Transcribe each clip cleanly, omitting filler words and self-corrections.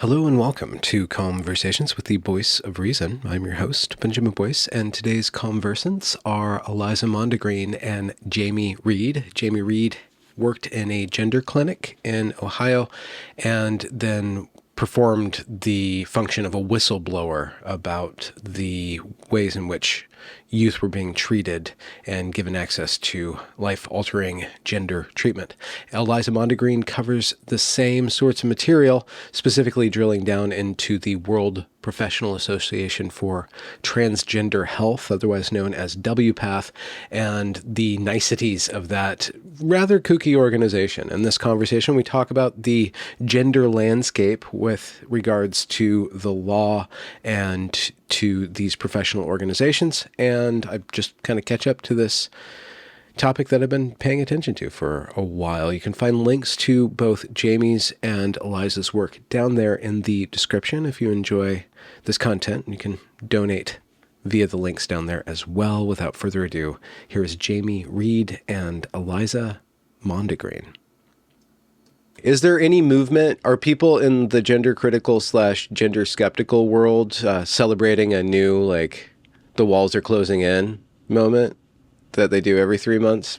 Hello and welcome to Conversations with the Voice of Reason. I'm your host, Benjamin Boyce, and today's conversants are Eliza Mondegreen and Jamie Reed. Jamie Reed worked in a gender clinic in Ohio and then performed the function of a whistleblower about the ways in which youth were being treated and given access to life-altering gender treatment. Eliza Mondegreen covers the same sorts of material, specifically drilling down into the World Professional Association for Transgender Health, otherwise known as WPATH, and the niceties of that rather kooky organization. In this conversation, we talk about the gender landscape with regards to the law and to these professional organizations, and I just kind of catch up to this topic that I've been paying attention to for a while. You can find links to both Jamie's and Eliza's work down there in the description. If you enjoy this content, you can donate via the links down there as well. Without further ado, here is Jamie Reed and Eliza Mondegreen. Is there any movement? Are people in the gender critical / gender skeptical world celebrating a new, like, the walls are closing in moment that they do every 3 months?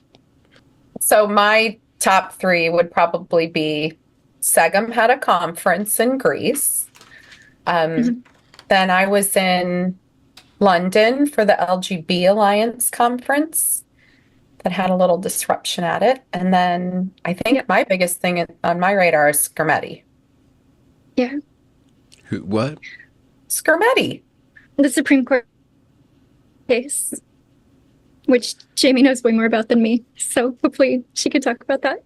So my top three would probably be SEGM had a conference in Greece. Then I was in London for the LGB Alliance conference that had a little disruption at it. And then I think my biggest thing on my radar is Sketti. Yeah. What? Sketti. The Supreme Court case, which Jamie knows way more about than me. So hopefully she could talk about that.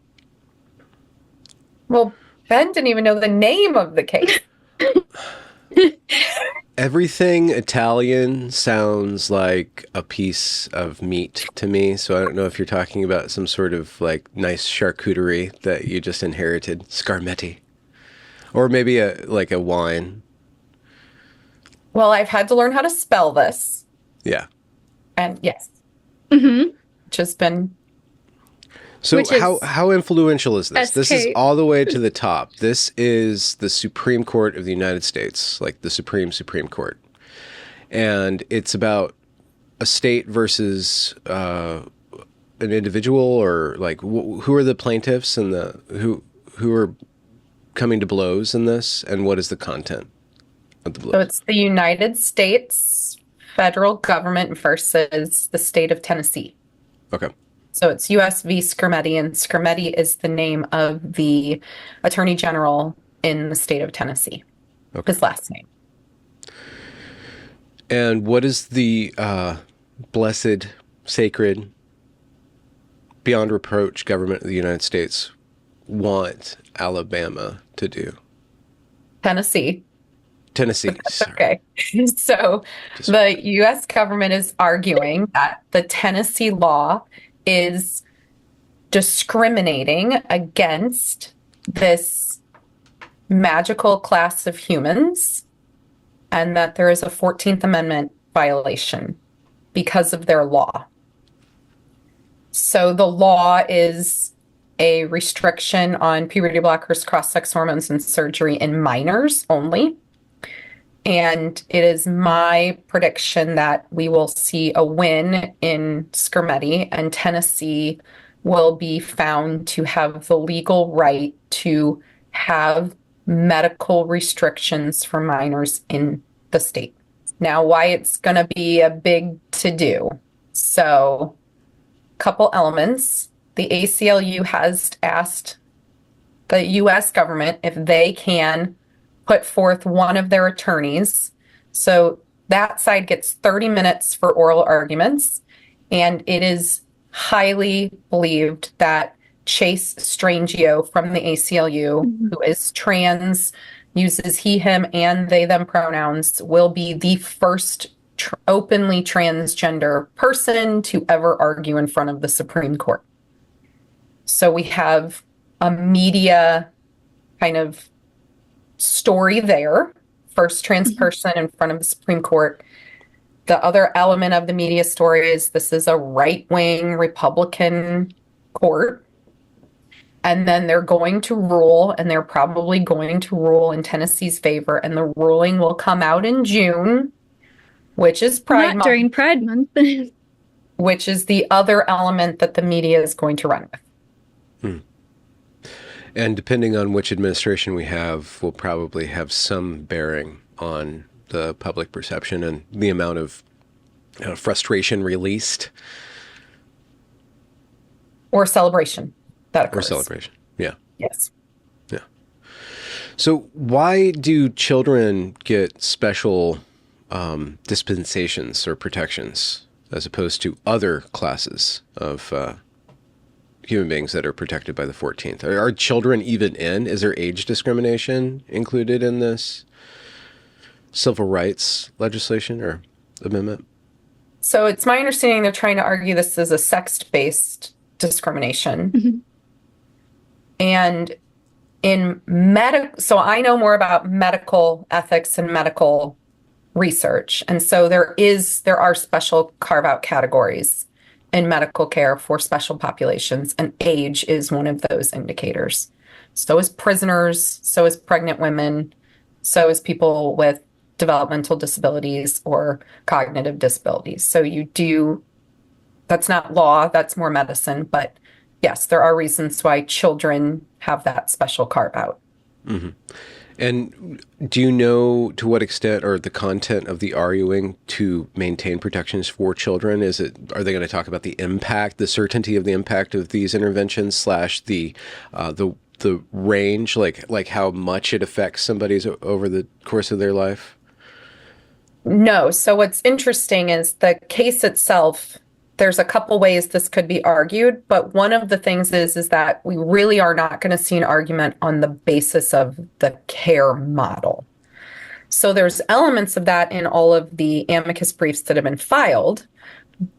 Well, Ben didn't even know the name of the case. Everything Italian sounds like a piece of meat to me, so I don't know if you're talking about some sort of like nice charcuterie that you just inherited, scarmetti, or maybe a wine. Well, I've had to learn how to spell this. Yeah. And yes. Just been. So how influential is this? This is all the way to the top. This is the Supreme Court of the United States, like the Supreme Court. And it's about a state versus an individual, or like who are the plaintiffs and who are coming to blows in this, and what is the content of the blows? So it's the United States federal government versus the state of Tennessee. Okay. So it's U.S. v. Sketti, and Sketti is the name of the attorney general in the state of Tennessee. Okay. His last name. And what is the blessed, sacred, beyond reproach government of the United States want Alabama to do? Tennessee. Sorry. Okay. So the U.S. government is arguing that the Tennessee law is discriminating against this magical class of humans, and that there is a 14th Amendment violation because of their law. So the law is a restriction on puberty blockers, cross-sex hormones, and surgery in minors only. And it is my prediction that we will see a win in Sketti, and Tennessee will be found to have the legal right to have medical restrictions for minors in the state. Now, why it's going to be a big to-do. So, couple elements. The ACLU has asked the U.S. government if they can put forth one of their attorneys. So that side gets 30 minutes for oral arguments. And it is highly believed that Chase Strangio from the ACLU, who is trans, uses he, him, and they, them pronouns, will be the first openly transgender person to ever argue in front of the Supreme Court. So we have a media kind of story there. First trans person in front of the Supreme Court. The other element of the media story is this is a right-wing Republican court. And then they're going to rule, and they're probably going to rule in Tennessee's favor. And the ruling will come out in June, which is Pride Not Month, during Pride Month. which is the other element that the media is going to run with. And depending on which administration we have, will probably have some bearing on the public perception and the amount of frustration released. Or celebration that occurs. Or celebration, yeah. Yes. Yeah. So why do children get special dispensations or protections as opposed to other classes of human beings that are protected by the 14th? Are children even in? Is there age discrimination included in this civil rights legislation or amendment? So it's my understanding they're trying to argue this is a sex-based discrimination. And so I know more about medical ethics and medical research. And so there are special carve-out categories in medical care for special populations, and age is one of those indicators. So is prisoners, so is pregnant women, so is people with developmental disabilities or cognitive disabilities. So that's not law, that's more medicine, but yes, there are reasons why children have that special carve out. Mm-hmm. And do you know to what extent or the content of the arguing to maintain protections for children? Are they going to talk about the impact, the certainty of the impact of these interventions / the range, like how much it affects somebody's over the course of their life? No. So what's interesting is the case itself. There's a couple ways this could be argued, but one of the things is that we really are not going to see an argument on the basis of the care model. So there's elements of that in all of the amicus briefs that have been filed,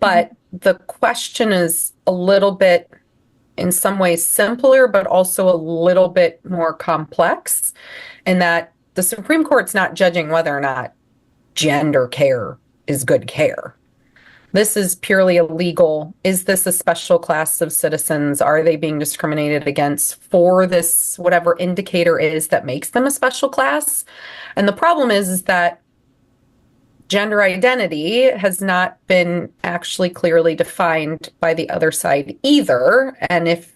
but the question is a little bit, in some ways, simpler, but also a little bit more complex, in that the Supreme Court's not judging whether or not gender care is good care. This is purely illegal. Is this a special class of citizens? Are they being discriminated against for this, whatever indicator is that makes them a special class? And the problem is that gender identity has not been actually clearly defined by the other side either. And if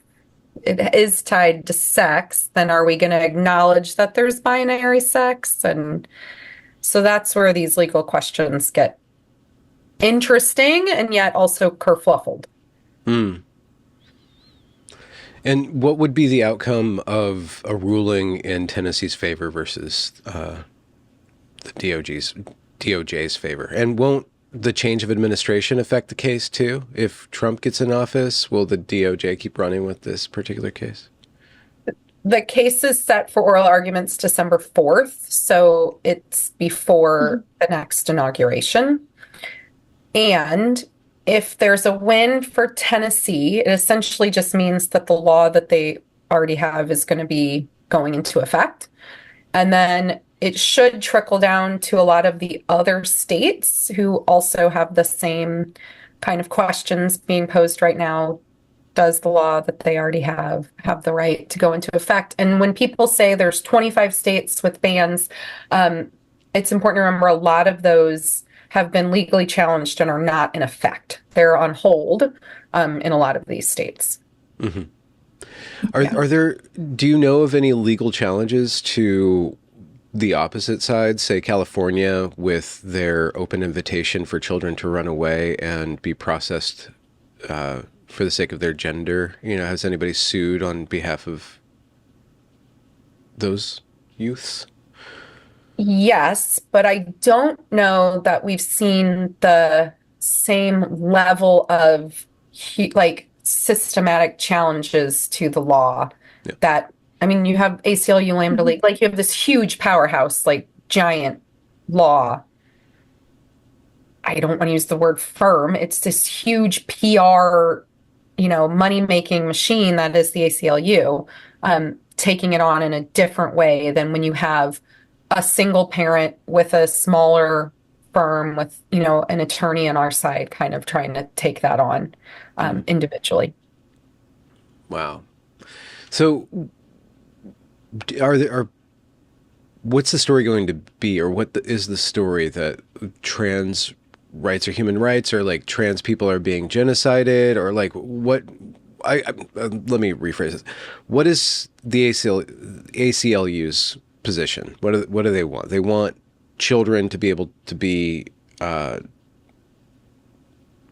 it is tied to sex, then are we going to acknowledge that there's binary sex? And so that's where these legal questions get interesting and yet also kerfluffled. And what would be the outcome of a ruling in Tennessee's favor versus the DOJ's favor? And won't the change of administration affect the case too? If Trump gets in office, will the DOJ keep running with this particular case? The case is set for oral arguments December 4th, so it's before the next inauguration. And if there's a win for Tennessee, it essentially just means that the law that they already have is going to be going into effect. And then it should trickle down to a lot of the other states who also have the same kind of questions being posed right now. Does the law that they already have the right to go into effect? And when people say there's 25 states with bans, it's important to remember a lot of those have been legally challenged and are not in effect. They're on hold in a lot of these states. Mm-hmm. Are there, do you know of any legal challenges to the opposite side, say California, with their open invitation for children to run away and be processed for the sake of their gender? Has anybody sued on behalf of those youths? Yes, but I don't know that we've seen the same level of systematic challenges to the law. Yeah. That, I mean, you have ACLU, Lambda League, like you have this huge powerhouse, like giant law. I don't want to use the word firm. It's this huge PR, money-making machine that is the ACLU, taking it on in a different way than when you have a single parent with a smaller firm with, an attorney on our side kind of trying to take that on individually. Wow. So what's the story going to be, or is the story that trans rights are human rights, or like trans people are being genocided, or like what? Let me rephrase this. What is the ACLU's position? What do they want? They want children to be able to be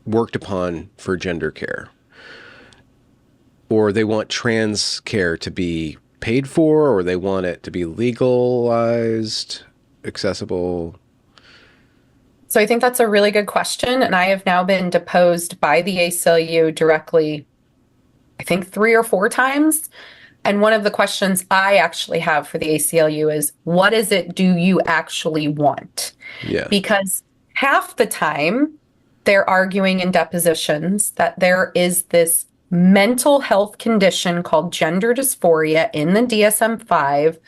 worked upon for gender care, or they want trans care to be paid for, or they want it to be legalized, accessible? So I think that's a really good question. And I have now been deposed by the ACLU directly, I think 3 or 4 times. And one of the questions I actually have for the ACLU is, what is it do you actually want? Yeah. Because half the time they're arguing in depositions that there is this mental health condition called gender dysphoria in the DSM-5,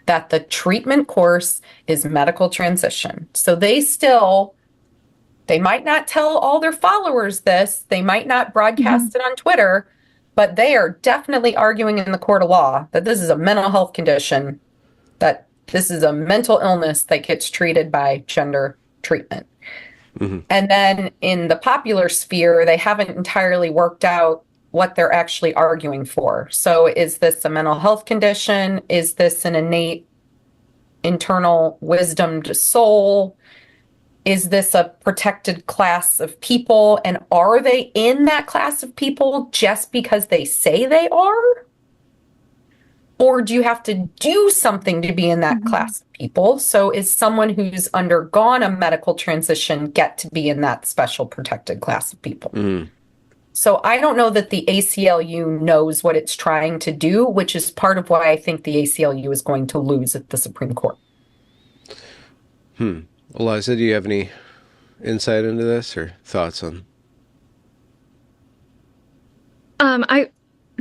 that the treatment course is medical transition. So they might not tell all their followers this, they might not broadcast it on Twitter, but they are definitely arguing in the court of law that this is a mental health condition, that this is a mental illness that gets treated by gender treatment. And then in the popular sphere, they haven't entirely worked out what they're actually arguing for. So is this a mental health condition? Is this an innate internal wisdom to soul? Is this a protected class of people? And are they in that class of people just because they say they are? Or do you have to do something to be in that class of people? So is someone who's undergone a medical transition get to be in that special protected class of people? So I don't know that the ACLU knows what it's trying to do, which is part of why I think the ACLU is going to lose at the Supreme Court. Eliza, do you have any insight into this or thoughts on?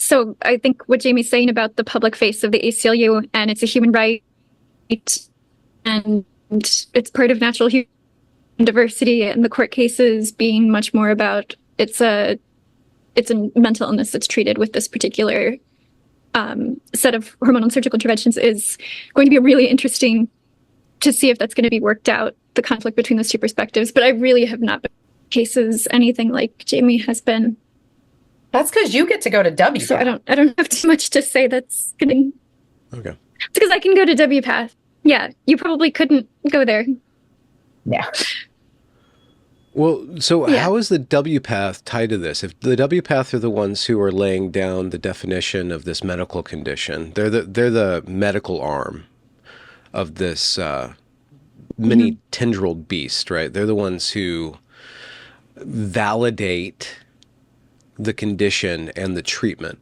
So I think what Jamie's saying about the public face of the ACLU, and it's a human right, and it's part of natural human diversity, and the court cases being much more about it's a mental illness that's treated with this particular set of hormonal and surgical interventions, is going to be really interesting to see if that's going to be worked out, the conflict between those two perspectives. But I really have not been cases anything like Jamie has been. That's because you get to go to WPATH. So I don't have too much to say that's getting. Okay. It's because I can go to WPATH. Yeah, you probably couldn't go there. Yeah. Well, so how is the WPATH tied to this? If the WPATH are the ones who are laying down the definition of this medical condition, they're the medical arm of this mini tendrilled beast, right? They're the ones who validate the condition and the treatment.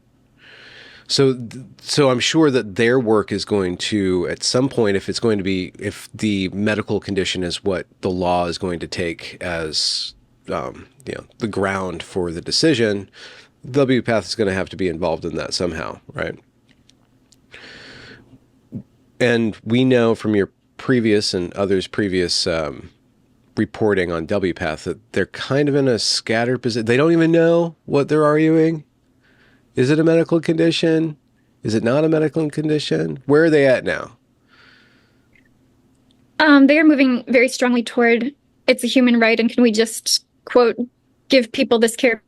So I'm sure that their work is going to, at some point, if the medical condition is what the law is going to take as, the ground for the decision, WPATH is going to have to be involved in that somehow, right? And we know from your previous and others' previous reporting on WPATH that they're kind of in a scattered position. They don't even know what they're arguing. Is it a medical condition? Is it not a medical condition? Where are they at now? They are moving very strongly toward it's a human right, and can we just, quote, give people this care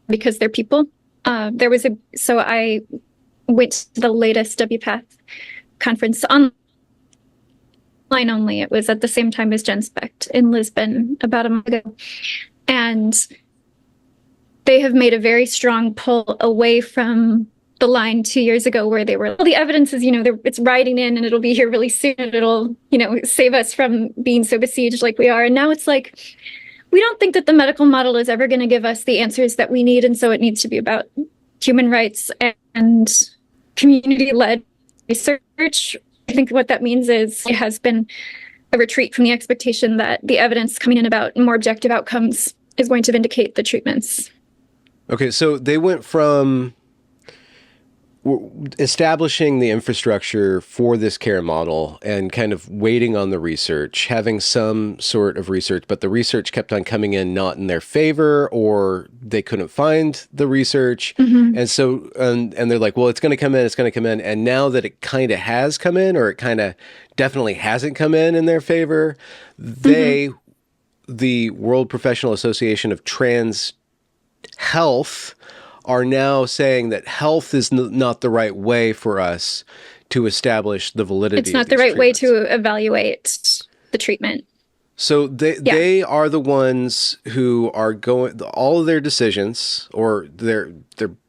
because they're people? So I went to the latest WPATH conference online only. It was at the same time as GenSpect in Lisbon about a month ago. And they have made a very strong pull away from the line 2 years ago where they were, well, the evidence is, it's riding in and it'll be here really soon and it'll, save us from being so besieged like we are. And now it's like, we don't think that the medical model is ever going to give us the answers that we need. And so it needs to be about human rights and community-led research. I think what that means is it has been a retreat from the expectation that the evidence coming in about more objective outcomes is going to vindicate the treatments. Okay, so they went from establishing the infrastructure for this care model and kind of waiting on the research, having some sort of research, but the research kept on coming in not in their favor, or they couldn't find the research. And so, and they're like, well, it's going to come in, it's going to come in. And now that it kind of has come in, or it kind of definitely hasn't come in their favor, they, the World Professional Association of Trans Health, are now saying that health is not the right way for us to establish the validity. It's not the right way to evaluate the treatment. So they are the ones who are going, all of their decisions, or their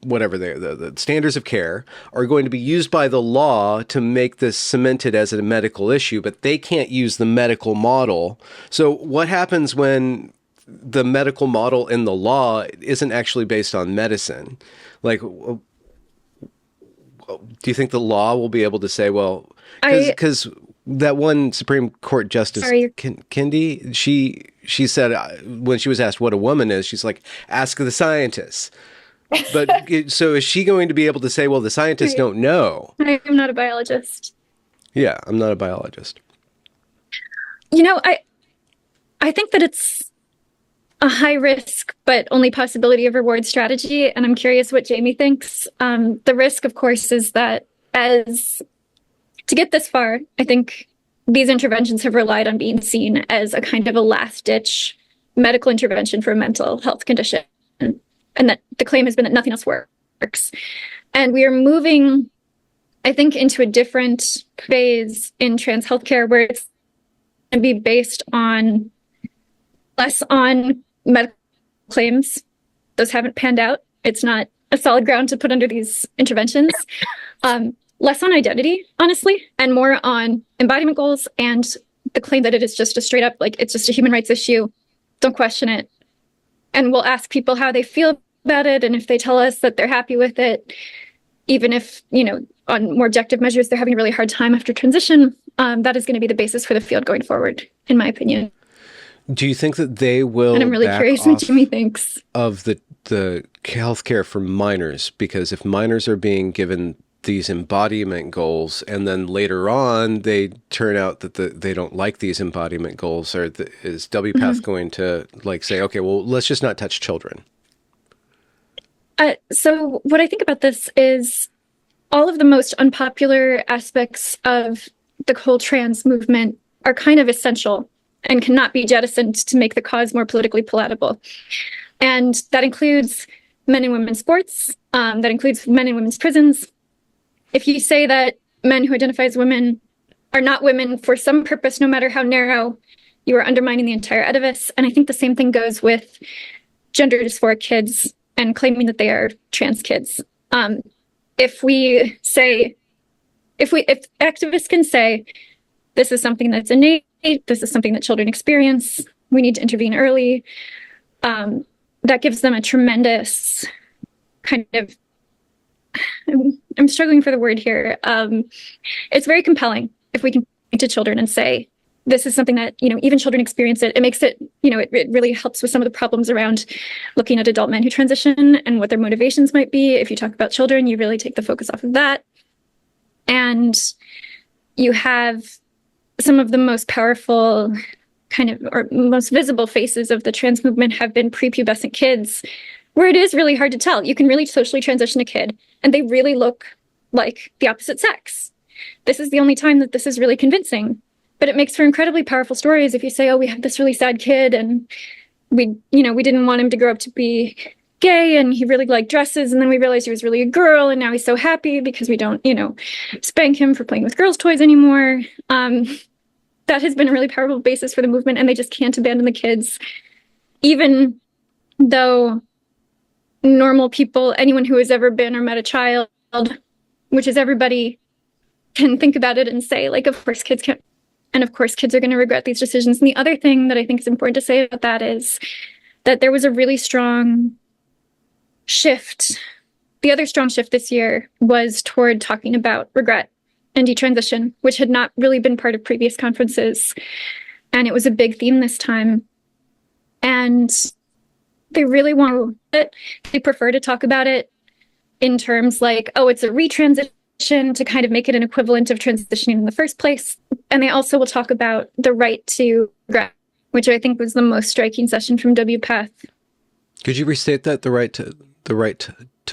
whatever, the standards of care are going to be used by the law to make this cemented as a medical issue, but they can't use the medical model. So what happens when the medical model in the law isn't actually based on medicine? Like, do you think the law will be able to say, well, because that one Supreme Court Justice, Kendi, she said, when she was asked what a woman is, she's like, ask the scientists. But so is she going to be able to say, well, the scientists don't know? I am not a biologist. Yeah, I'm not a biologist. You know, I think that it's a high risk, but only possibility of reward strategy. And I'm curious what Jamie thinks. The risk, of course, is that to get this far, I think these interventions have relied on being seen as a kind of a last ditch medical intervention for a mental health condition. And that the claim has been that nothing else works. And we are moving, I think, into a different phase in trans healthcare where it's going to be based on less on medical claims. Those haven't panned out. It's not a solid ground to put under these interventions. Less on identity, honestly, and more on embodiment goals and the claim that it is just a straight up, like, it's just a human rights issue. Don't question it. And we'll ask people how they feel about it. And if they tell us that they're happy with it, even if, you know, on more objective measures, they're having a really hard time after transition, that is going to be the basis for the field going forward, in my opinion. Do you think that they will? And I'm really curious what Jimmy thinks of the healthcare for minors, because if minors are being given these embodiment goals, and then later on they turn out that they don't like these embodiment goals, or is WPATH going to like say, okay, well, let's just not touch children? So what I think about this is all of the most unpopular aspects of the whole trans movement are kind of essential and cannot be jettisoned to make the cause more politically palatable. And that includes men and women's sports, that includes men and women's prisons. If you say that men who identify as women are not women for some purpose, no matter how narrow, you are undermining the entire edifice. And I think the same thing goes with gender dysphoric kids and claiming that they are trans kids. If activists can say, this is something that's innate, this is something that children experience, we need to intervene early, that gives them a tremendous kind of, I'm struggling for the word here. It's very compelling if we can point to children and say, this is something that, you know, even children experience it. It makes it, you know, it really helps with some of the problems around looking at adult men who transition and what their motivations might be. If you talk about children, you really take the focus off of that. And you have some of the most powerful kind of, or most visible faces of the trans movement have been prepubescent kids, where it is really hard to tell. You can really socially transition a kid and they really look like the opposite sex. This is the only time that this is really convincing. But it makes for incredibly powerful stories if you say, oh, we have this really sad kid and we didn't want him to grow up to be gay and he really liked dresses. And then we realized he was really a girl and now he's so happy because we don't, spank him for playing with girls' toys anymore. That has been a really powerful basis for the movement, and they just can't abandon the kids. Even though normal people, anyone who has ever been or met a child, which is everybody, can think about it and say, like, of course kids can't. And of course, kids are going to regret these decisions. And the other thing that I think is important to say about that is that there was a really strong shift. The other strong shift this year was toward talking about regret and detransition, which had not really been part of previous conferences. And it was a big theme this time. And they really want it. They prefer to talk about it. in terms like, oh, it's a retransition to kind of make it an equivalent of transitioning in the first place. And they also will talk about the right to regret, which I think was the most striking session from WPATH. Could you restate that? The right to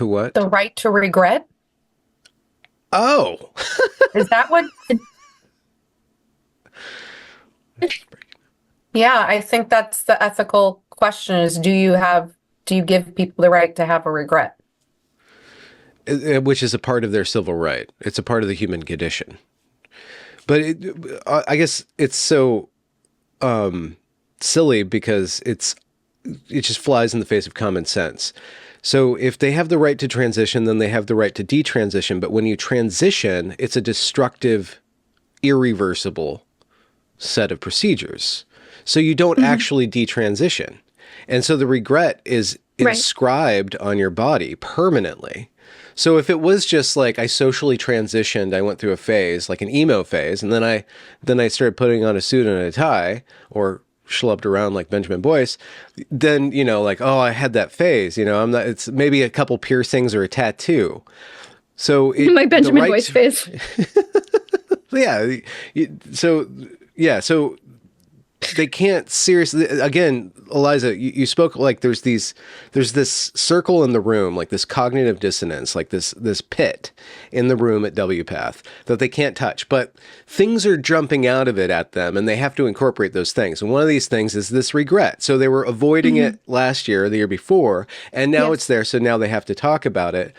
what? The right to regret. Oh, Is that what? Yeah, I think that's the ethical question is, do you give people the right to have a regret? Which is a part of their civil right. It's a part of the human condition. But I guess it's so silly because it just flies in the face of common sense. So if they have the right to transition, then they have the right to detransition. But when you transition, it's a destructive, irreversible set of procedures. So you don't actually detransition. And so the regret is inscribed on your body permanently. So if it was just like I socially transitioned, I went through a phase, like an emo phase, and then I started putting on a suit and a tie, or schlubbed around like Benjamin Boyce, then, like, oh, I had that phase, it's maybe a couple piercings or a tattoo. So my Benjamin Boyce phase. So they can't seriously, again, Eliza, you spoke like there's this circle in the room, like this cognitive dissonance, like this pit in the room at WPATH that they can't touch, but things are jumping out of it at them and they have to incorporate those things. And one of these things is this regret. So they were avoiding it last year, the year before, and now it's there. So now they have to talk about it,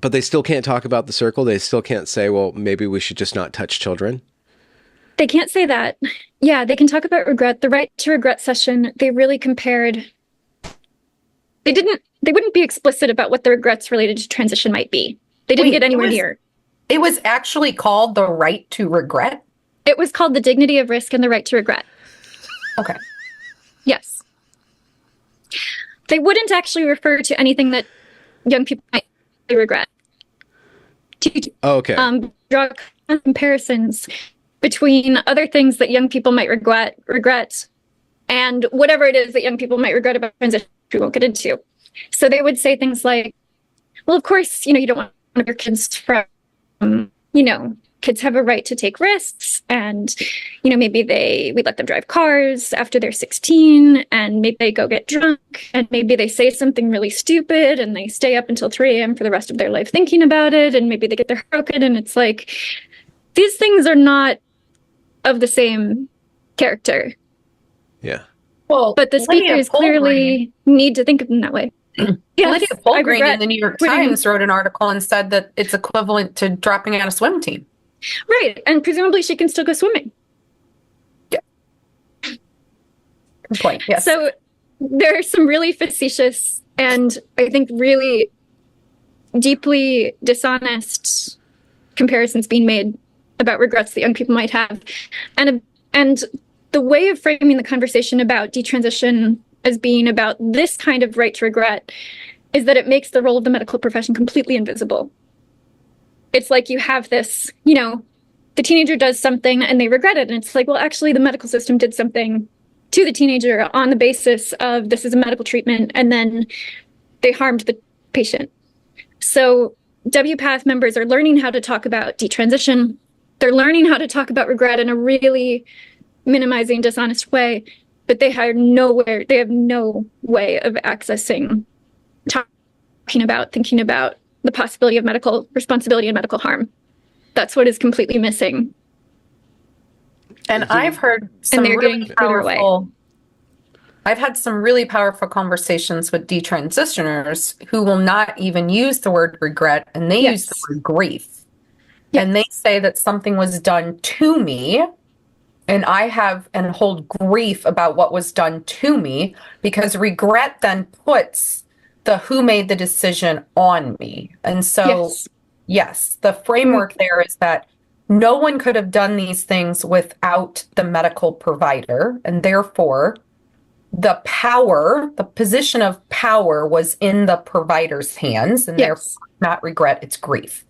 but they still can't talk about the circle. They still can't say, well, maybe we should just not touch children. They can't say that. Yeah, they can talk about regret. The right to regret session, they really compared. They wouldn't be explicit about what the regrets related to transition might be. They didn't get anywhere near. It was actually called the right to regret? It was called the dignity of risk and the right to regret. Okay. Yes. They wouldn't actually refer to anything that young people might regret. Okay. Draw comparisons between other things that young people might regret, and whatever it is that young people might regret about transition, we won't get into. So they would say things like, well, of course, you don't want your kids from, kids have a right to take risks, and, maybe we let them drive cars after they're 16, and maybe they go get drunk, and maybe they say something really stupid, and they stay up until 3 a.m. for the rest of their life thinking about it, and maybe they get their heart broken, and it's like, these things are not of the same character. Yeah. Well, but the speakers clearly need to think of them that way. Yes, Lydia Polgreen in the New York Times wrote an article and said that it's equivalent to dropping out of swim team. Right. And presumably she can still go swimming. Yeah. Good point. Yes. So there are some really facetious and I think really deeply dishonest comparisons being made about regrets that young people might have. And the way of framing the conversation about detransition as being about this kind of right to regret is that it makes the role of the medical profession completely invisible. It's like you have this, the teenager does something and they regret it. And it's like, well, actually, the medical system did something to the teenager on the basis of this is a medical treatment, and then they harmed the patient. So WPATH members are learning how to talk about detransition. They're learning how to talk about regret in a really minimizing, dishonest way, but they have no way of accessing, talking about, thinking about the possibility of medical responsibility and medical harm. That's what is completely missing. And I've heard some really powerful, I've had some really powerful conversations with detransitioners who will not even use the word regret, and they use the word grief. Yes. And they say that something was done to me, and I have and hold grief about what was done to me, because regret then puts the who made the decision on me. And so, yes, the framework there is that no one could have done these things without the medical provider, and therefore the position of power was in the provider's hands, and therefore not regret, it's grief.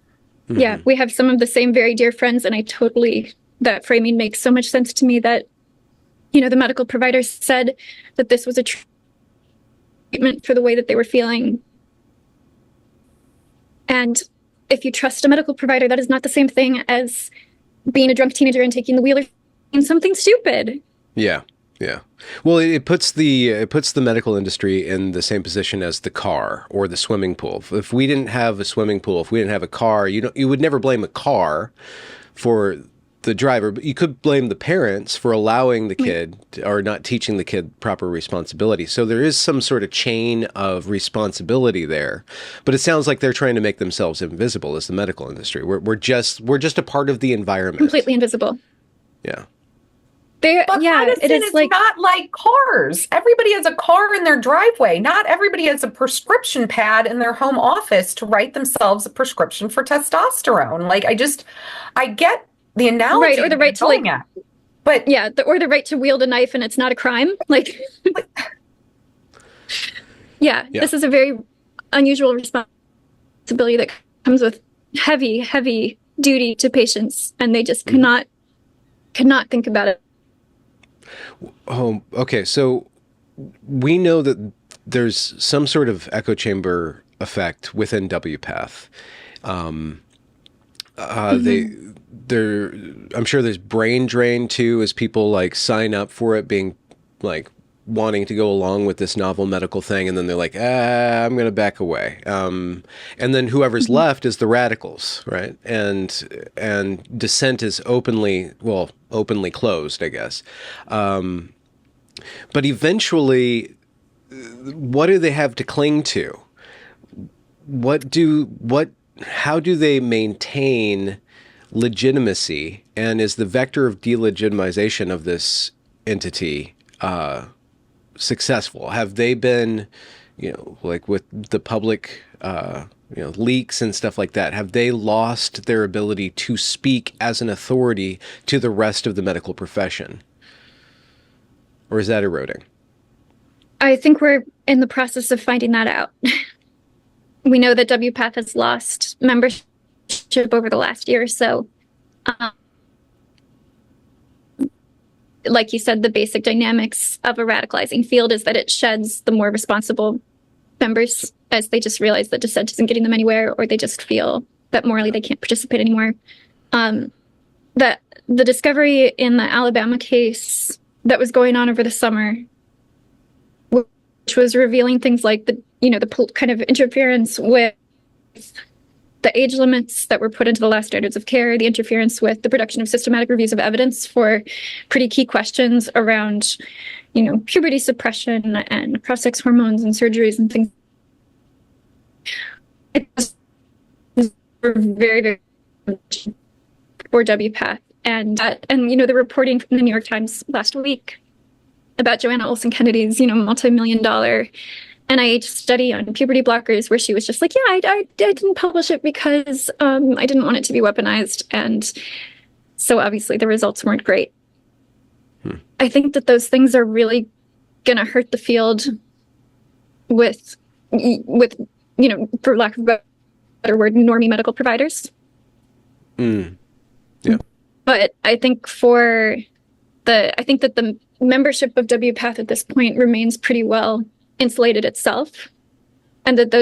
Mm-hmm. Yeah, we have some of the same very dear friends, and that framing makes so much sense to me that, the medical providers said that this was a treatment for the way that they were feeling. And if you trust a medical provider, that is not the same thing as being a drunk teenager and taking the wheel or doing something stupid. Yeah. Yeah. Well, it puts the medical industry in the same position as the car or the swimming pool. If we didn't have a swimming pool, if we didn't have a car, you would never blame a car for the driver, but you could blame the parents for allowing the kid or not teaching the kid proper responsibility. So there is some sort of chain of responsibility there, but it sounds like they're trying to make themselves invisible as the medical industry. We're just a part of the environment. Completely invisible. Yeah. But medicine it is is not like cars. Everybody has a car in their driveway. Not everybody has a prescription pad in their home office to write themselves a prescription for testosterone. Like, I get the analogy. Right, or the right to but yeah, or the right to wield a knife and it's not a crime. Like, yeah, this is a very unusual responsibility that comes with heavy, heavy duty to patients, and they just cannot think about it. Oh, okay. So we know that there's some sort of echo chamber effect within WPATH. I'm sure there's brain drain too, as people like sign up for it, being like wanting to go along with this novel medical thing, and then they're like, I'm going to back away. And then whoever's left is the radicals, right? And dissent is openly closed, I guess. But eventually, what do they have to cling to? How do they maintain legitimacy? And is the vector of delegitimization of this entity successful? Have they been, like with the public, leaks and stuff like that, have they lost their ability to speak as an authority to the rest of the medical profession? Or is that eroding? I think we're in the process of finding that out. We know that WPATH has lost membership over the last year or so. Like you said, the basic dynamics of a radicalizing field is that it sheds the more responsible members as they just realize that dissent isn't getting them anywhere, or they just feel that morally they can't participate anymore. That the discovery in the Alabama case that was going on over the summer, which was revealing things like the kind of interference with the age limits that were put into the last standards of care, the interference with the production of systematic reviews of evidence for pretty key questions around, puberty suppression and cross-sex hormones and surgeries and things. It was very, very for WPATH. And the reporting from the New York Times last week about Joanna Olson Kennedy's, multi-million-dollar NIH study on puberty blockers, where she was just like, I didn't publish it because I didn't want it to be weaponized. And so obviously the results weren't great. I think that those things are really going to hurt the field with, for lack of a better word, normie medical providers. Yeah. But I think I think that the membership of WPATH at this point remains pretty well insulated itself, and that a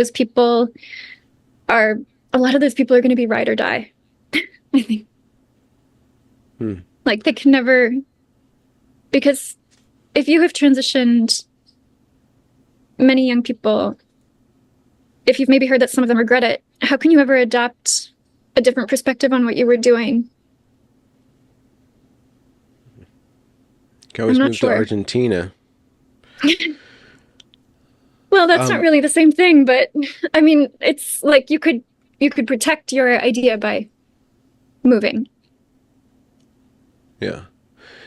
lot of those people are going to be ride or die. I think. Like, they can never, because if you have transitioned, many young people, if you've maybe heard that some of them regret it, how can you ever adopt a different perspective on what you were doing? Can always move to Argentina. Well, that's not really the same thing, but I mean, it's like you could protect your idea by moving. Yeah.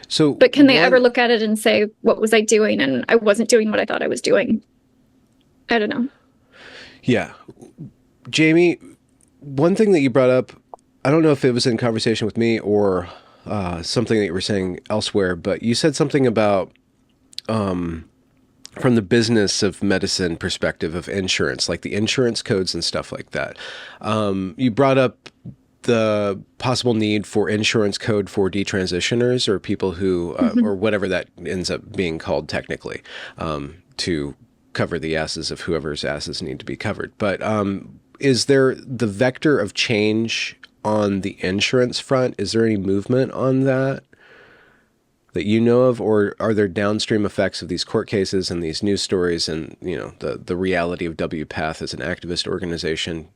So, but can they ever look at it and say, what was I doing? And I wasn't doing what I thought I was doing. I don't know. Yeah. Jamie, one thing that you brought up, I don't know if it was in conversation with me or something that you were saying elsewhere, but you said something about from the business of medicine perspective of insurance, like the insurance codes and stuff like that. You brought up the possible need for insurance code for detransitioners, or people who, or whatever that ends up being called technically, to cover the asses of whoever's asses need to be covered. But is there the vector of change on the insurance front? Is there any movement on that you know of, or are there downstream effects of these court cases and these news stories and, you know, the reality of WPATH as an activist organization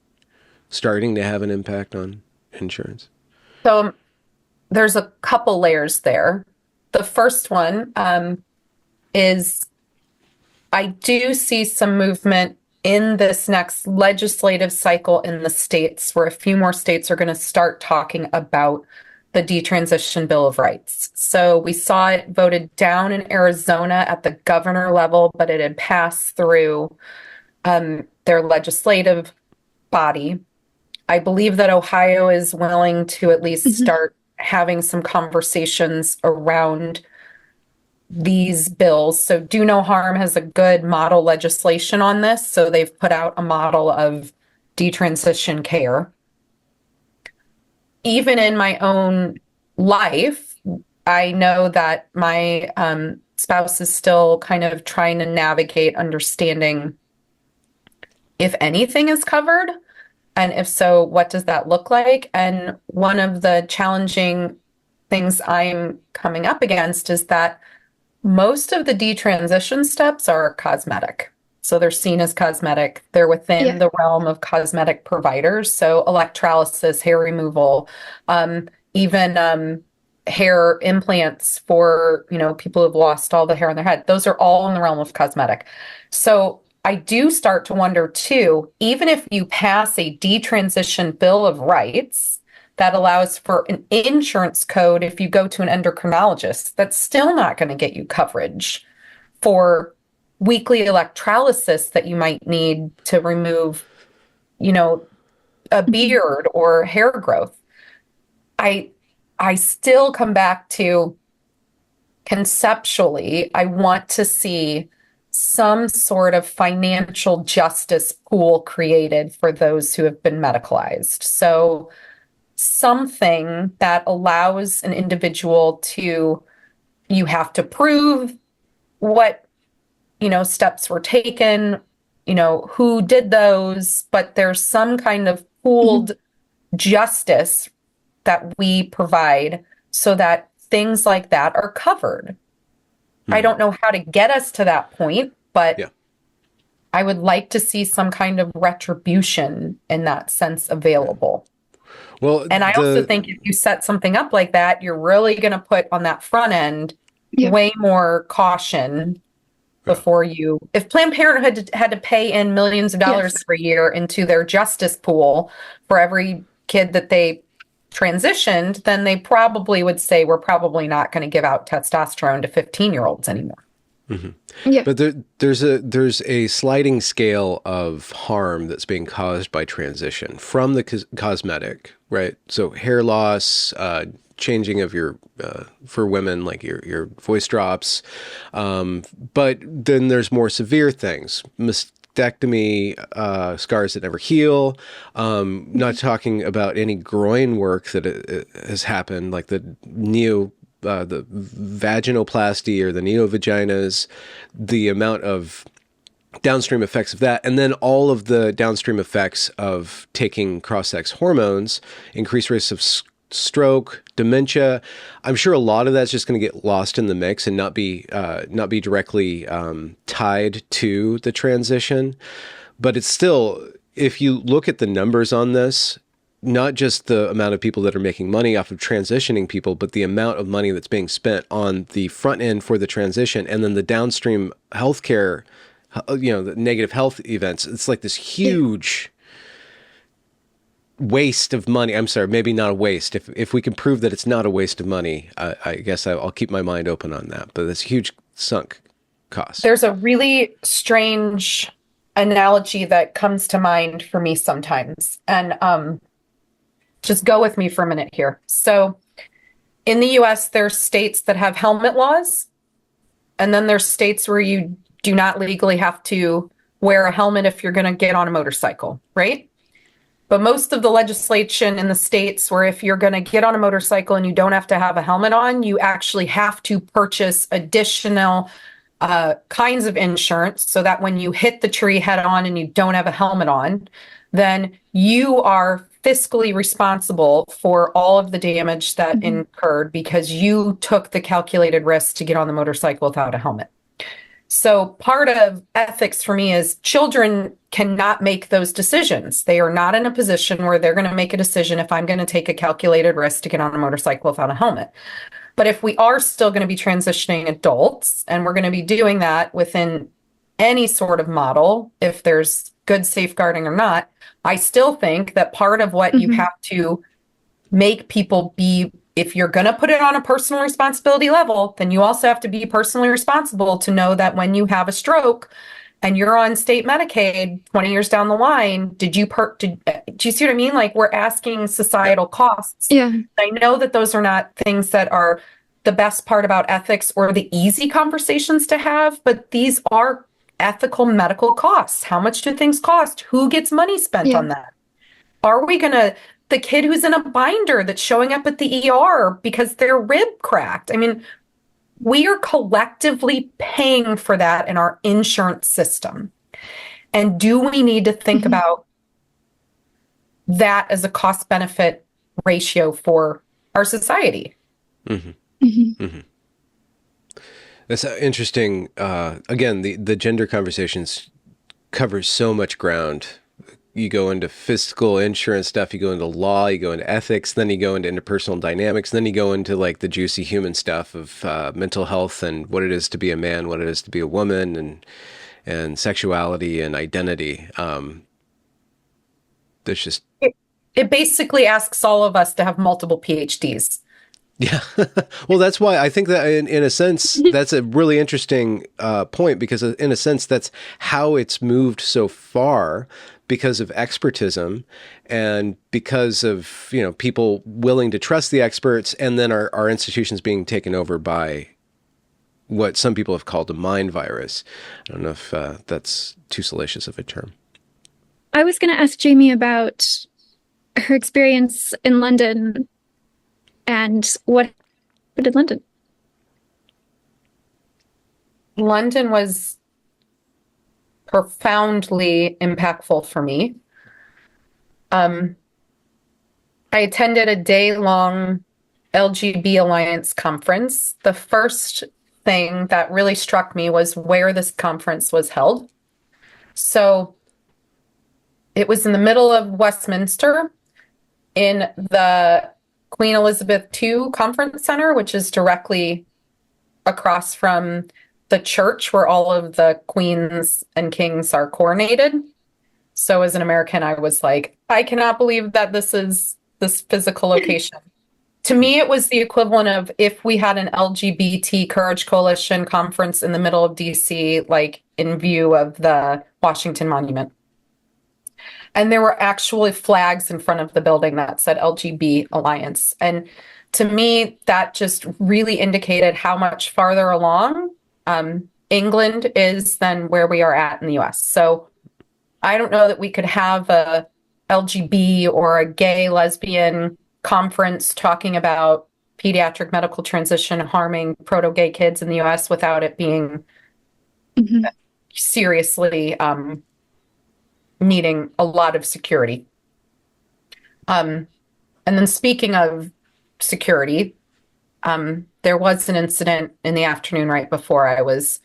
starting to have an impact on insurance? So there's a couple layers there. The first one is I do see some movement in this next legislative cycle in the states, where a few more states are going to start talking about the Detransition Bill of Rights. So we saw it voted down in Arizona at the governor level, but it had passed through their legislative body. I believe that Ohio is willing to at least start having some conversations around these bills. So Do No Harm has a good model legislation on this. So they've put out a model of detransition care. Even in my own life, I know that my spouse is still kind of trying to navigate understanding if anything is covered, and if so, what does that look like? And one of the challenging things I'm coming up against is that most of the detransition steps are cosmetic. So they're seen as cosmetic. They're within the realm of cosmetic providers. So electrolysis, hair removal, even hair implants for, you know, people who've lost all the hair on their head. Those are all in the realm of cosmetic. So I do start to wonder too, even if you pass a detransition Bill of Rights that allows for an insurance code, if you go to an endocrinologist, that's still not going to get you coverage for weekly electrolysis that you might need to remove, you know, a beard or hair growth. I still come back to conceptually, I want to see some sort of financial justice pool created for those who have been medicalized. So something that allows an individual to, you have to prove what, you know, steps were taken, you know, who did those, but there's some kind of pooled justice that we provide so that things like that are covered. I don't know how to get us to that point, but I would like to see some kind of retribution in that sense available. Well, and I also think if you set something up like that, you're really going to put on that front end way more caution before you. If Planned Parenthood had to pay in millions of dollars every year into their justice pool for every kid that they transitioned, then they probably would say, we're probably not going to give out testosterone to 15-year-olds anymore. But there's a sliding scale of harm that's being caused by transition from the cosmetic, right? So hair loss, changing of your for women, like your voice drops, but then there's more severe things, mastectomy, scars that never heal. Not talking about any groin work that has happened, like the vaginoplasty or the neovaginas, the amount of downstream effects of that, and then all of the downstream effects of taking cross-sex hormones, increased risks of stroke, dementia. I'm sure a lot of that's just going to get lost in the mix and not be directly tied to the transition. But it's still, if you look at the numbers on this, not just the amount of people that are making money off of transitioning people, but the amount of money that's being spent on the front end for the transition, and then the downstream healthcare, you know, the negative health events. It's like this huge waste of money. I'm sorry, maybe not a waste. If we can prove that it's not a waste of money, I guess I'll keep my mind open on that. But it's a huge sunk cost. There's a really strange analogy that comes to mind for me sometimes, and just go with me for a minute here. So in the US, there's states that have helmet laws, and then there's states where you do not legally have to wear a helmet if you're going to get on a motorcycle, right? But most of the legislation in the states where if you're going to get on a motorcycle and you don't have to have a helmet on, you actually have to purchase additional kinds of insurance so that when you hit the tree head on and you don't have a helmet on, then you are fiscally responsible for all of the damage that incurred because you took the calculated risk to get on the motorcycle without a helmet. So part of ethics for me is children cannot make those decisions. They are not in a position where they're going to make a decision if I'm going to take a calculated risk to get on a motorcycle without a helmet. But if we are still going to be transitioning adults, and we're going to be doing that within any sort of model, if there's good safeguarding or not, I still think that part of what you have to make people be, if you're going to put it on a personal responsibility level, then you also have to be personally responsible to know that when you have a stroke and you're on state Medicaid 20 years down the line, do you see what I mean? Like, we're asking societal costs. Yeah. I know that those are not things that are the best part about ethics or the easy conversations to have, but these are ethical medical costs. How much do things cost? Who gets money spent on that? Are we going to, the kid who's in a binder that's showing up at the ER because their rib cracked? I mean, we are collectively paying for that in our insurance system. And do we need to think about that as a cost benefit ratio for our society? That's interesting. Again, the gender conversations cover so much ground. You go into fiscal insurance stuff, you go into law, you go into ethics, then you go into interpersonal dynamics, then you go into like the juicy human stuff of mental health and what it is to be a man, what it is to be a woman, and sexuality and identity. There's just... It basically asks all of us to have multiple PhDs. Yeah. Well, that's why I think that in a sense, that's a really interesting point, because in a sense, that's how it's moved so far, because of expertism and because of, people willing to trust the experts, and then our institutions being taken over by what some people have called a mind virus. I don't know if that's too salacious of a term. I was going to ask Jamie about her experience in London and what did London? London was profoundly impactful for me. I attended a day-long LGB Alliance conference. The first thing that really struck me was where this conference was held. So it was in the middle of Westminster in the Queen Elizabeth II Conference Center, which is directly across from the church where all of the queens and kings are coronated. So as an American, I was like, I cannot believe that this is this physical location. To me, it was the equivalent of if we had an LGBT Courage Coalition conference in the middle of DC, like in view of the Washington Monument. And there were actually flags in front of the building that said LGB Alliance. And to me, that just really indicated how much farther along England is than where we are at in the US. So I don't know that we could have a LGB or a gay lesbian conference talking about pediatric medical transition harming proto-gay kids in the US without it being seriously needing a lot of security. And then speaking of security, there was an incident in the afternoon right before I was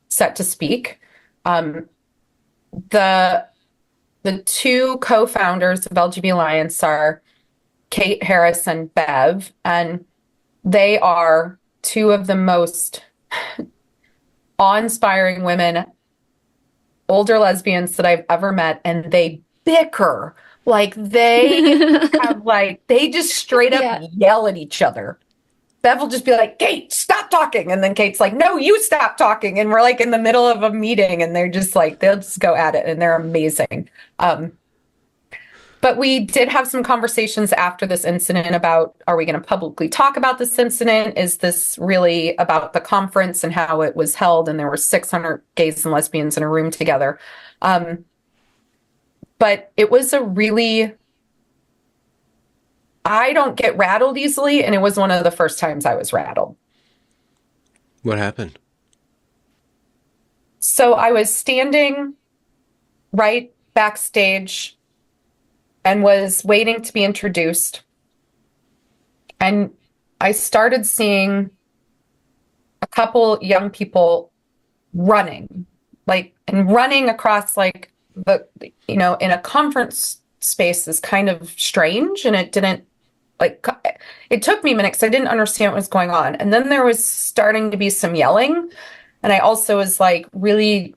set to speak. The two co-founders of LGBT Alliance are Kate Harris and Bev, and they are two of the most awe-inspiring women, older lesbians that I've ever met, and they bicker. Like they have they just straight up yell at each other. Bev will just be like, Kate, stop talking. And then Kate's like, no, you stop talking. And we're like in the middle of a meeting and they're just like, they'll just go at it and they're amazing. But we did have some conversations after this incident about, are we going to publicly talk about this incident? Is this really about the conference and how it was held? And there were 600 gays and lesbians in a room together. But it was a really, I don't get rattled easily. And it was one of the first times I was rattled. What happened? So I was standing right backstage and was waiting to be introduced. And I started seeing a couple young people running, and running across in a conference space is kind of strange. And it didn't it took me a minute because I didn't understand what was going on. And then there was starting to be some yelling. And I also was really,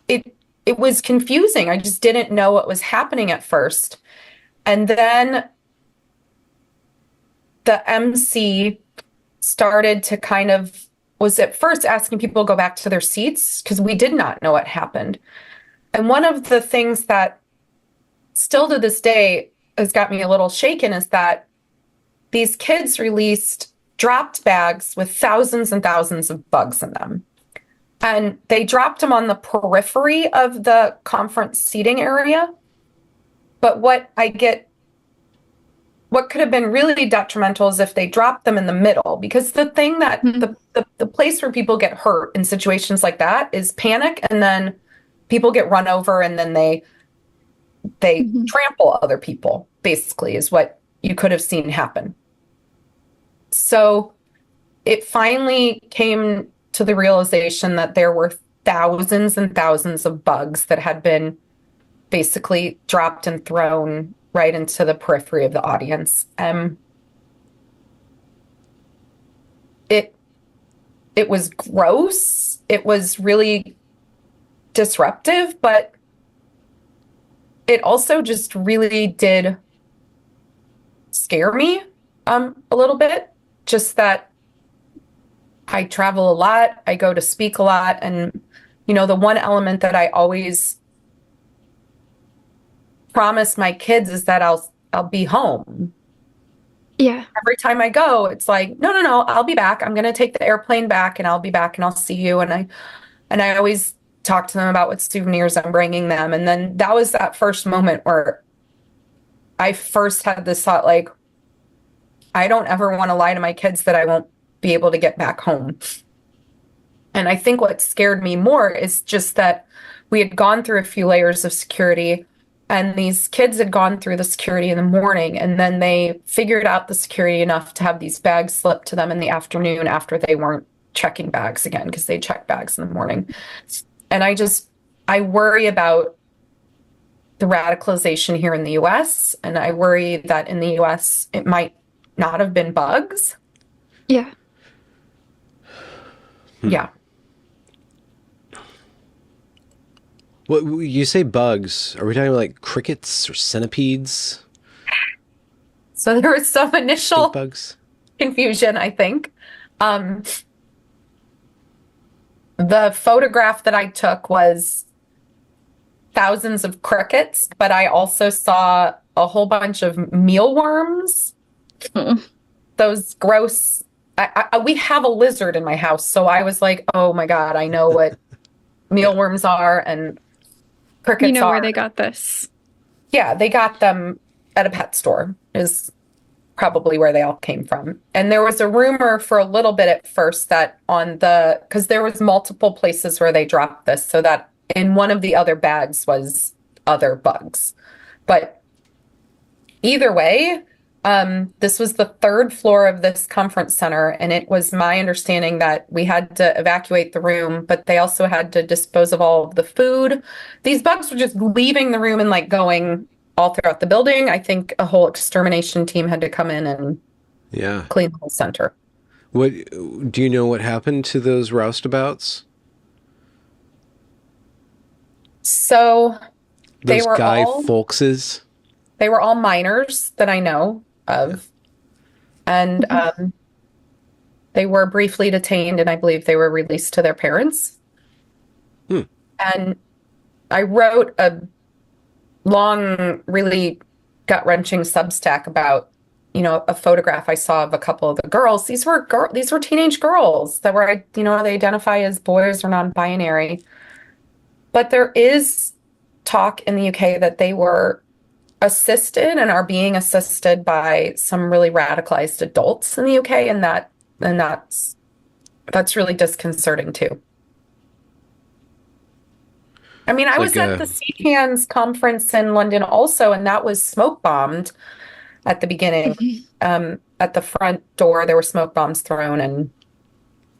it was confusing. I just didn't know what was happening at first. And then the MC started to was at first asking people to go back to their seats because we did not know what happened. And one of the things that still to this day has got me a little shaken is that these kids released dropped bags with thousands and thousands of bugs in them. And they dropped them on the periphery of the conference seating area. But what could have been really detrimental is if they dropped them in the middle, because the thing that the place where people get hurt in situations like that is panic, and then people get run over, and then they trample other people, basically, is what you could have seen happen. So it finally came to the realization that there were thousands and thousands of bugs that had been basically dropped and thrown right into the periphery of the audience. It was gross. It was really disruptive, but it also just really did scare me a little bit. Just that I travel a lot, I go to speak a lot, and the one element that I always promise my kids is that I'll be home. Yeah. Every time I go, it's no, I'll be back. I'm going to take the airplane back, and I'll be back, and I'll see you. And I always talk to them about what souvenirs I'm bringing them. And then that was that first moment where I first had this thought, I don't ever want to lie to my kids that I won't be able to get back home. And I think what scared me more is just that we had gone through a few layers of security, and these kids had gone through the security in the morning, and then they figured out the security enough to have these bags slipped to them in the afternoon after they weren't checking bags again, because they check bags in the morning. And I worry about the radicalization here in the US, and I worry that in the US it might not have been bugs. Yeah. Yeah. What you say bugs? Are we talking about crickets or centipedes? So there was some initial Stink bugs? confusion, I think. The photograph that I took was thousands of crickets, but I also saw a whole bunch of mealworms. Those gross. We have a lizard in my house, so I was like, "Oh my God, I know what mealworms are and crickets are." You know where they got this? Yeah, they got them at a pet store. Is probably where they all came from. And there was a rumor for a little bit at first that because there was multiple places where they dropped this, so that in one of the other bags was other bugs. But either way, this was the third floor of this conference center, and it was my understanding that we had to evacuate the room, but they also had to dispose of all of the food. These bugs were just leaving the room and going all throughout the building. I think a whole extermination team had to come in and clean the whole center. What do you know what happened to those roustabouts? So those Guy Fawkes? They were all minors that I know of. And they were briefly detained, and I believe they were released to their parents. And I wrote a long, really gut-wrenching Substack about, a photograph I saw of a couple of the girls. These were teenage girls that were, they identify as boys or non-binary. But there is talk in the UK that they were assisted and are being assisted by some really radicalized adults in the UK, and that's really disconcerting too. I mean, I It's was like at the CPAN's conference in London also, and that was smoke bombed at the beginning. At the front door, there were smoke bombs thrown,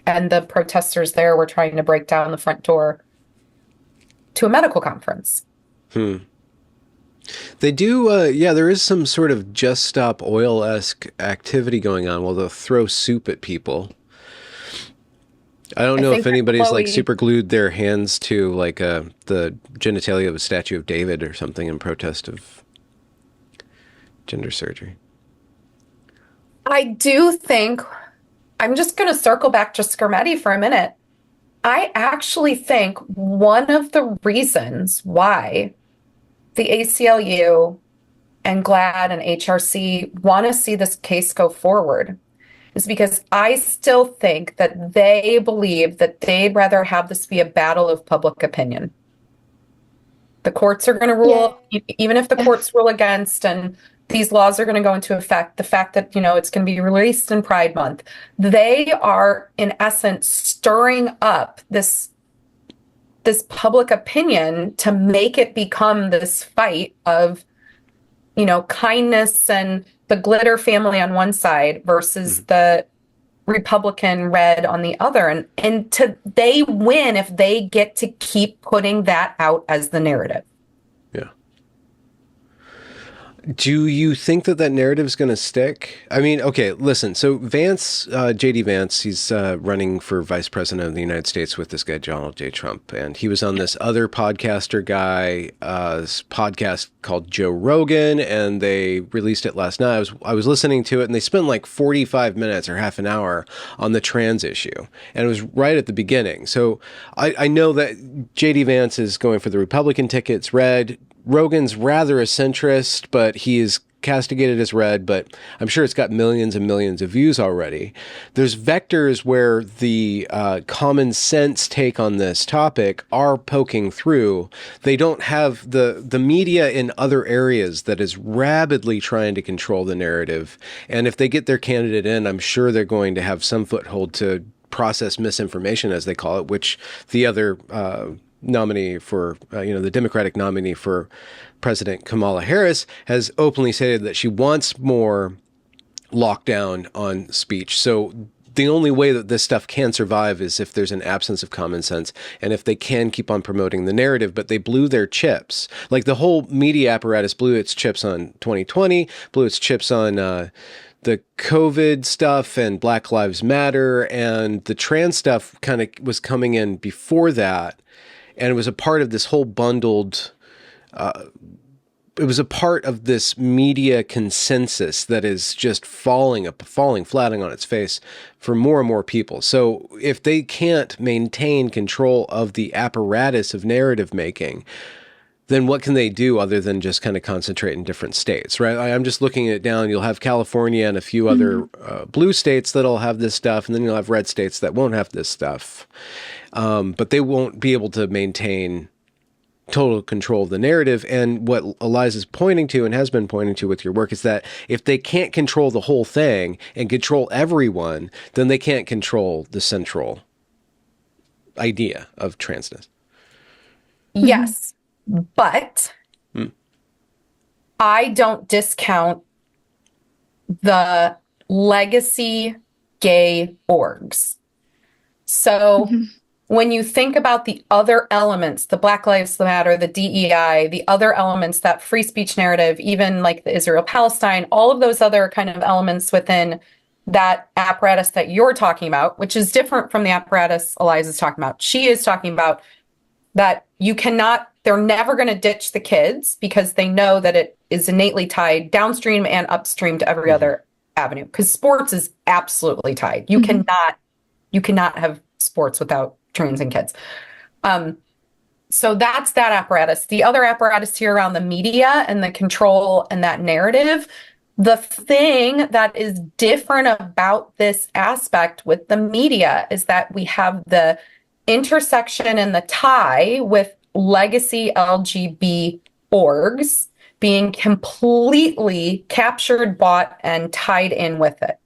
and the protesters there were trying to break down the front door to a medical conference. They do, yeah, there is some sort of Just Stop Oil-esque activity going on. Well, they'll throw soup at people. I don't I know if think anybody's like Chloe, super glued their hands to like the genitalia of a statue of David or something in protest of gender surgery. I do think, I'm just going to circle back to Skermetti for a minute. I actually think one of the reasons why the ACLU and GLAAD and HRC want to see this case go forward is because I still think that they believe that they'd rather have this be a battle of public opinion. The courts are going to rule, even if the courts rule against, and these laws are going to go into effect, the fact that, it's going to be released in Pride Month, they are in essence stirring up this public opinion to make it become this fight of, kindness and the glitter family on one side versus the Republican red on the other. And they win if they get to keep putting that out as the narrative. Yeah. Do you think that narrative is going to stick? I mean, okay, listen. So Vance, J.D. Vance, he's running for vice president of the United States with this guy, Donald J. Trump. And he was on this other podcaster guy, podcast called Joe Rogan, and they released it last night. I was listening to it, and they spent like 45 minutes or half an hour on the trans issue. And it was right at the beginning. So I know that J.D. Vance is going for the Republican ticket. It's red. Rogan's rather a centrist, but he is castigated as red, but I'm sure it's got millions and millions of views already. There's vectors where the common sense take on this topic are poking through. They don't have the media in other areas that is rabidly trying to control the narrative. And if they get their candidate in, I'm sure they're going to have some foothold to process misinformation, as they call it, which the other nominee for, the Democratic nominee for President Kamala Harris has openly stated that she wants more lockdown on speech. So the only way that this stuff can survive is if there's an absence of common sense and if they can keep on promoting the narrative, but they blew their chips. Like the whole media apparatus blew its chips on 2020, blew its chips on the COVID stuff and Black Lives Matter, and the trans stuff kind of was coming in before that. And it was a part of this whole bundled, it was a part of this media consensus that is just falling flatting on its face for more and more people. So if they can't maintain control of the apparatus of narrative making, then what can they do other than just kind of concentrate in different states, right? I'm just looking it down. You'll have California and a few other blue states that'll have this stuff, and then you'll have red states that won't have this stuff. But they won't be able to maintain total control of the narrative. And what Eliza's pointing to and has been pointing to with your work is that if they can't control the whole thing and control everyone, then they can't control the central idea of transness. Yes, but I don't discount the legacy gay orgs. So when you think about the other elements, the Black Lives Matter, the DEI, the other elements, that free speech narrative, even like the Israel-Palestine, all of those other kind of elements within that apparatus that you're talking about, which is different from the apparatus Eliza's talking about. She is talking about that they're never going to ditch the kids because they know that it is innately tied downstream and upstream to every other avenue, because sports is absolutely tied. You cannot have sports without trans and kids. So that's that apparatus. The other apparatus here around the media and the control and that narrative, the thing that is different about this aspect with the media is that we have the intersection and the tie with legacy LGB orgs being completely captured, bought, and tied in with it.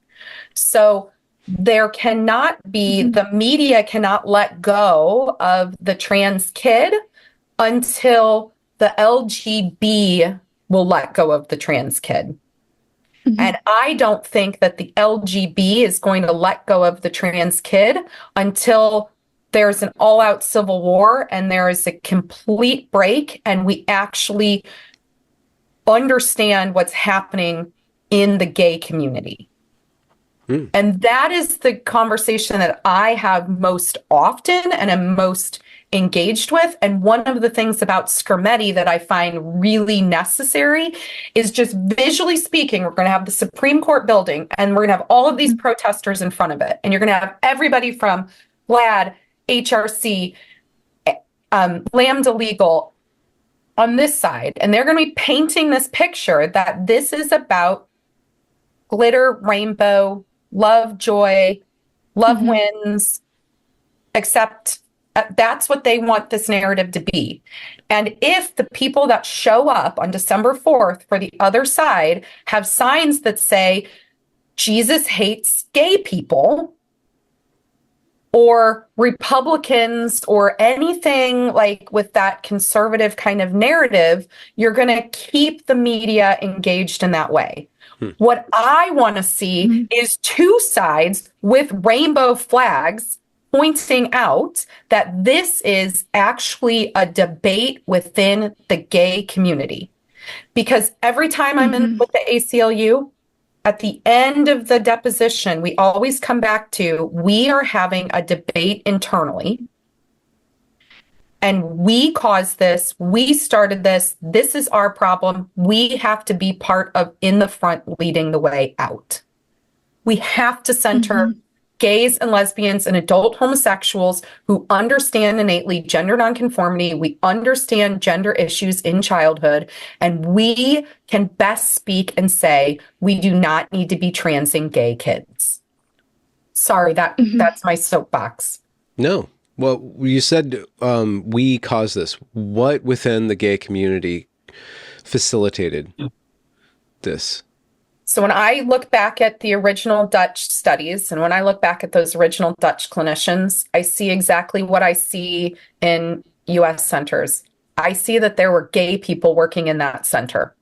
So there cannot be, the media cannot let go of the trans kid until the LGB will let go of the trans kid. And I don't think that the LGB is going to let go of the trans kid until there's an all-out civil war and there is a complete break and we actually understand what's happening in the gay community. And that is the conversation that I have most often and am most engaged with. And one of the things about Sketti that I find really necessary is just visually speaking, we're going to have the Supreme Court building and we're going to have all of these protesters in front of it. And you're going to have everybody from GLAAD, HRC, Lambda Legal on this side. And they're going to be painting this picture that this is about glitter, rainbow, love, joy, love wins, except that's what they want this narrative to be. And if the people that show up on December 4th for the other side have signs that say, Jesus hates gay people, or Republicans, or anything like with that conservative kind of narrative, you're going to keep the media engaged in that way. What I want to see is two sides with rainbow flags pointing out that this is actually a debate within the gay community. Because every time I'm in with the ACLU, at the end of the deposition, we always come back to, we are having a debate internally. And we caused this, we started this is our problem. We have to be part of in the front leading the way out. We have to center gays and lesbians and adult homosexuals who understand innately gender nonconformity. We understand gender issues in childhood, and we can best speak and say, we do not need to be transing gay kids. Sorry, that's my soapbox. No. Well, you said we caused this. What within the gay community facilitated this? So when I look back at the original Dutch studies and when I look back at those original Dutch clinicians, I see exactly what I see in US centers. I see that there were gay people working in that center.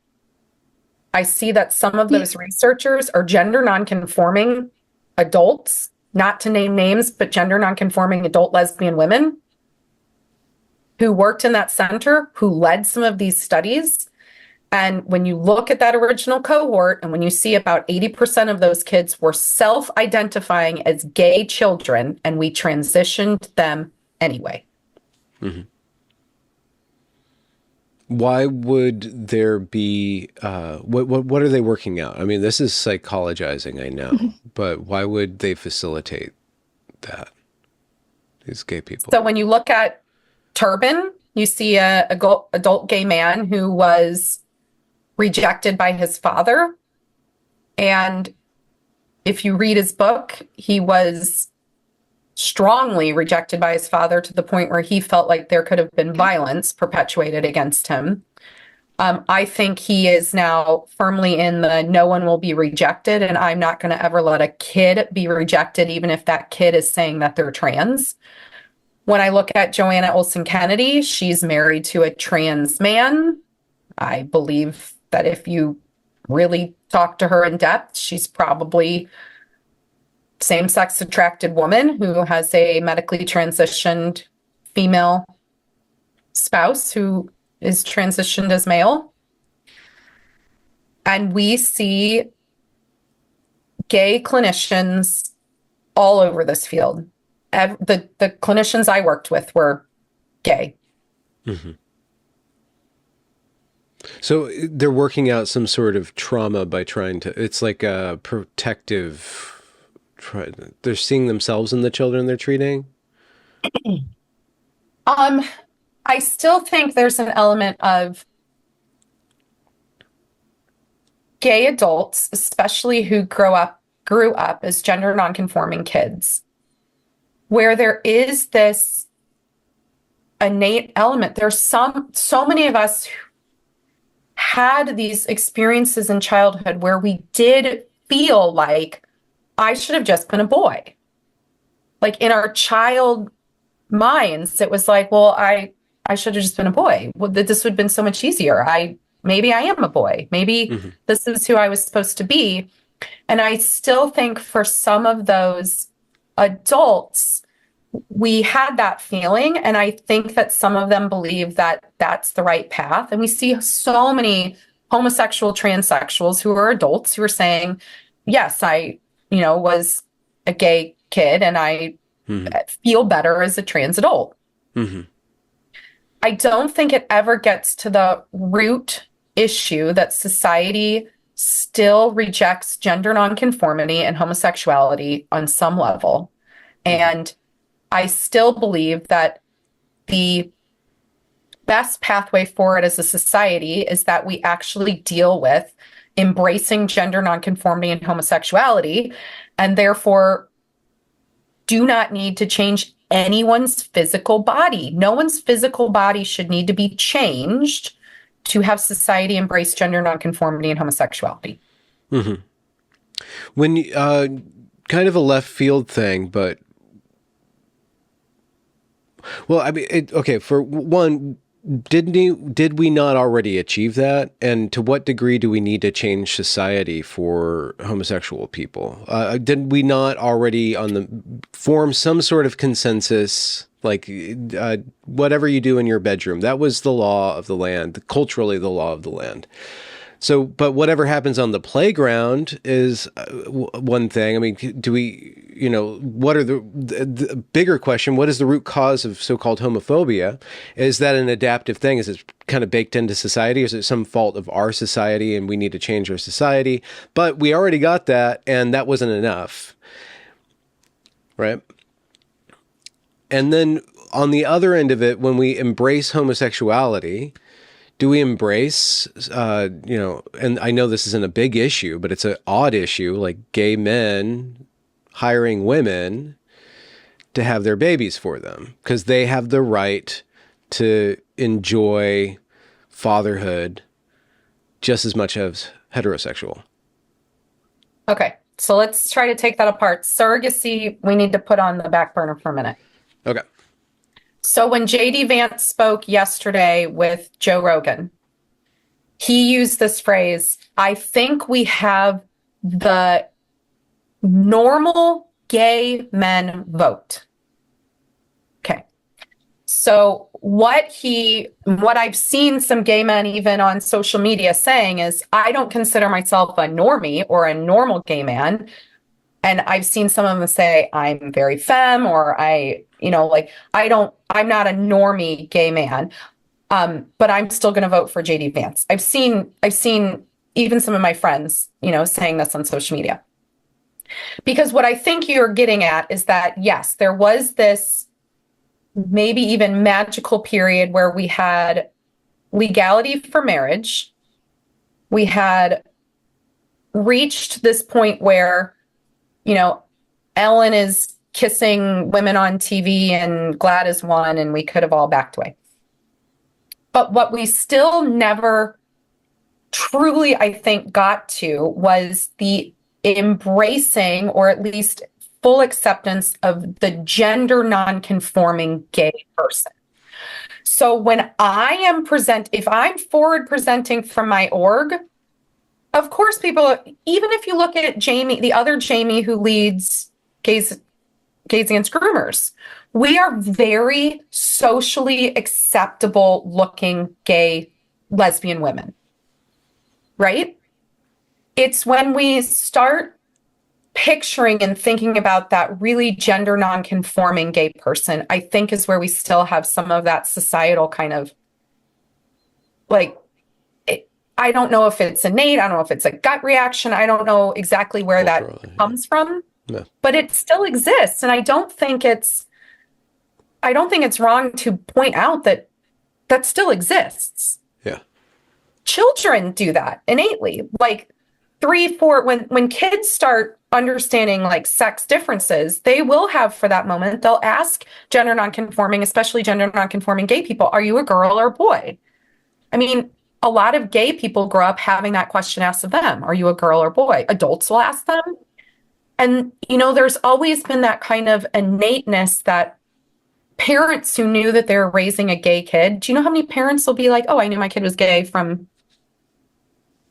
I see that some of those researchers are gender nonconforming adults, not to name names, but gender nonconforming adult lesbian women who worked in that center, who led some of these studies. And when you look at that original cohort, and when you see about 80% of those kids were self-identifying as gay children, and we transitioned them anyway. Why would there be, what are they working out? I mean, this is psychologizing, I know, but why would they facilitate that, these gay people? So when you look at Turban, you see a adult gay man who was rejected by his father. And if you read his book, he was strongly rejected by his father to the point where he felt like there could have been violence perpetuated against him. I think he is now firmly in the no one will be rejected, and I'm not going to ever let a kid be rejected, even if that kid is saying that they're trans. When I look at Joanna Olson Kennedy, she's married to a trans man. I believe that if you really talk to her in depth, she's probably same-sex attracted woman who has a medically transitioned female spouse who is transitioned as male. And we see gay clinicians all over this field. The clinicians I worked with were gay. So they're working out some sort of trauma by trying to, it's like a protective, they're seeing themselves in the children they're treating? I still think there's an element of gay adults, especially who grew up as gender nonconforming kids, where there is this innate element. There's so many of us who had these experiences in childhood where we did feel like I should have just been a boy. Like in our child minds, it was like, well, I I should have just been a boy. Well, this would have been so much easier. Maybe I am a boy. Maybe this is who I was supposed to be. And I still think for some of those adults, we had that feeling. And I think that some of them believe that that's the right path. And we see so many homosexual transsexuals who are adults who are saying, yes, I, was a gay kid and I feel better as a trans adult. I don't think it ever gets to the root issue that society still rejects gender nonconformity and homosexuality on some level. And I still believe that the best pathway forward as a society is that we actually deal with embracing gender nonconformity and homosexuality, and therefore do not need to change anyone's physical body. No one's physical body should need to be changed to have society embrace gender nonconformity and homosexuality. When kind of a left field thing, but well, I mean, okay. For one, did we not already achieve that? And to what degree do we need to change society for homosexual people? Did we not already form some sort of consensus? Like whatever you do in your bedroom, that was the law of the land, culturally the law of the land. So, but whatever happens on the playground is one thing. I mean, do we, what are the bigger question? What is the root cause of so-called homophobia? Is that an adaptive thing? Is it kind of baked into society? Is it some fault of our society and we need to change our society? But we already got that, and that wasn't enough, right? And then on the other end of it, when we embrace homosexuality, do we embrace, and I know this isn't a big issue, but it's an odd issue, like gay men hiring women to have their babies for them because they have the right to enjoy fatherhood just as much as heterosexual. Okay, so let's try to take that apart. Surrogacy, we need to put on the back burner for a minute. Okay. So when J.D. Vance spoke yesterday with Joe Rogan, he used this phrase, I think we have the normal gay men vote. Okay. So what I've seen some gay men even on social media saying is, I don't consider myself a normie or a normal gay man. And I've seen some of them say, I'm very femme, or I'm not a normie gay man. But I'm still going to vote for JD Vance. I've seen even some of my friends, saying this on social media. Because what I think you're getting at is that, yes, there was this maybe even magical period where we had legality for marriage. We had reached this point where, Ellen is kissing women on TV and GLAAD is one, and we could have all backed away. But what we still never truly, I think, got to was the embracing, or at least full acceptance of the gender non-conforming gay person. So when if I'm forward presenting from my org, of course, people, even if you look at Jamie, the other Jamie who leads Gays Against Groomers, we are very socially acceptable looking gay lesbian women, right? It's when we start picturing and thinking about that really gender non-conforming gay person, I think is where we still have some of that societal kind of I don't know if it's innate. I don't know if it's a gut reaction. I don't know exactly where that comes from, but it still exists. And I don't think it's wrong to point out that still exists. Yeah. Children do that innately. 3, 4, when kids start understanding sex differences, they will have for that moment, they'll ask gender nonconforming, especially gender nonconforming gay people, are you a girl or a boy? I mean, a lot of gay people grow up having that question asked of them. Are you a girl or boy? Adults will ask them. And, there's always been that kind of innateness that parents who knew that they were raising a gay kid. Do you know how many parents will be like, oh, I knew my kid was gay from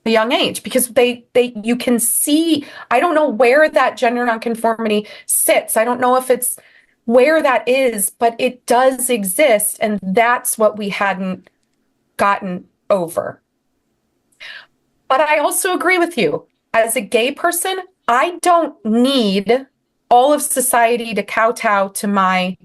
a young age? Because you can see, I don't know where that gender nonconformity sits. I don't know if it's where that is, but it does exist. And that's what we hadn't gotten over. But I also agree with you. As a gay person, I don't need all of society to kowtow to my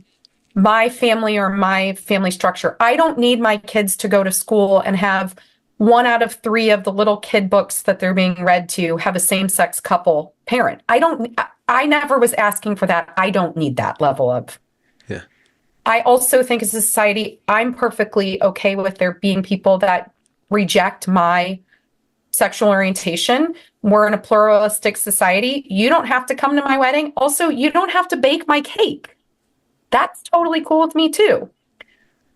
family or my family structure. I don't need my kids to go to school and have 1 out of 3 of the little kid books that they're being read to have a same-sex couple parent. I never was asking for that. I don't need that level of. Yeah. I also think as a society, I'm perfectly okay with there being people that reject my sexual orientation. We're in a pluralistic society. You don't have to come to my wedding. Also, you don't have to bake my cake. That's totally cool with me too.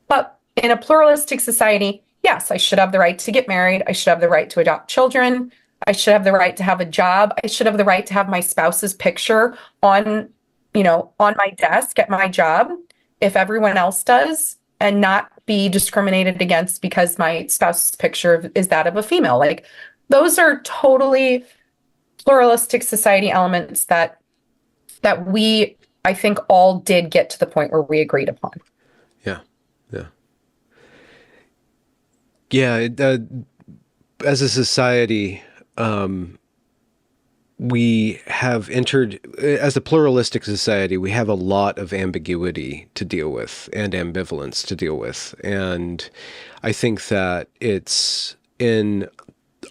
But in a pluralistic society, yes, I should have the right to get married. I should have the right to adopt children. I should have the right to have a job. I should have the right to have my spouse's picture on my desk at my job if everyone else does, and not be discriminated against because my spouse's picture is that of a female. Like, those are totally pluralistic society elements that we, I think, all did get to the point where we agreed upon. Yeah. Yeah. Yeah. As a society, we have entered, as a pluralistic society, we have a lot of ambiguity to deal with and ambivalence to deal with. And I think that it's in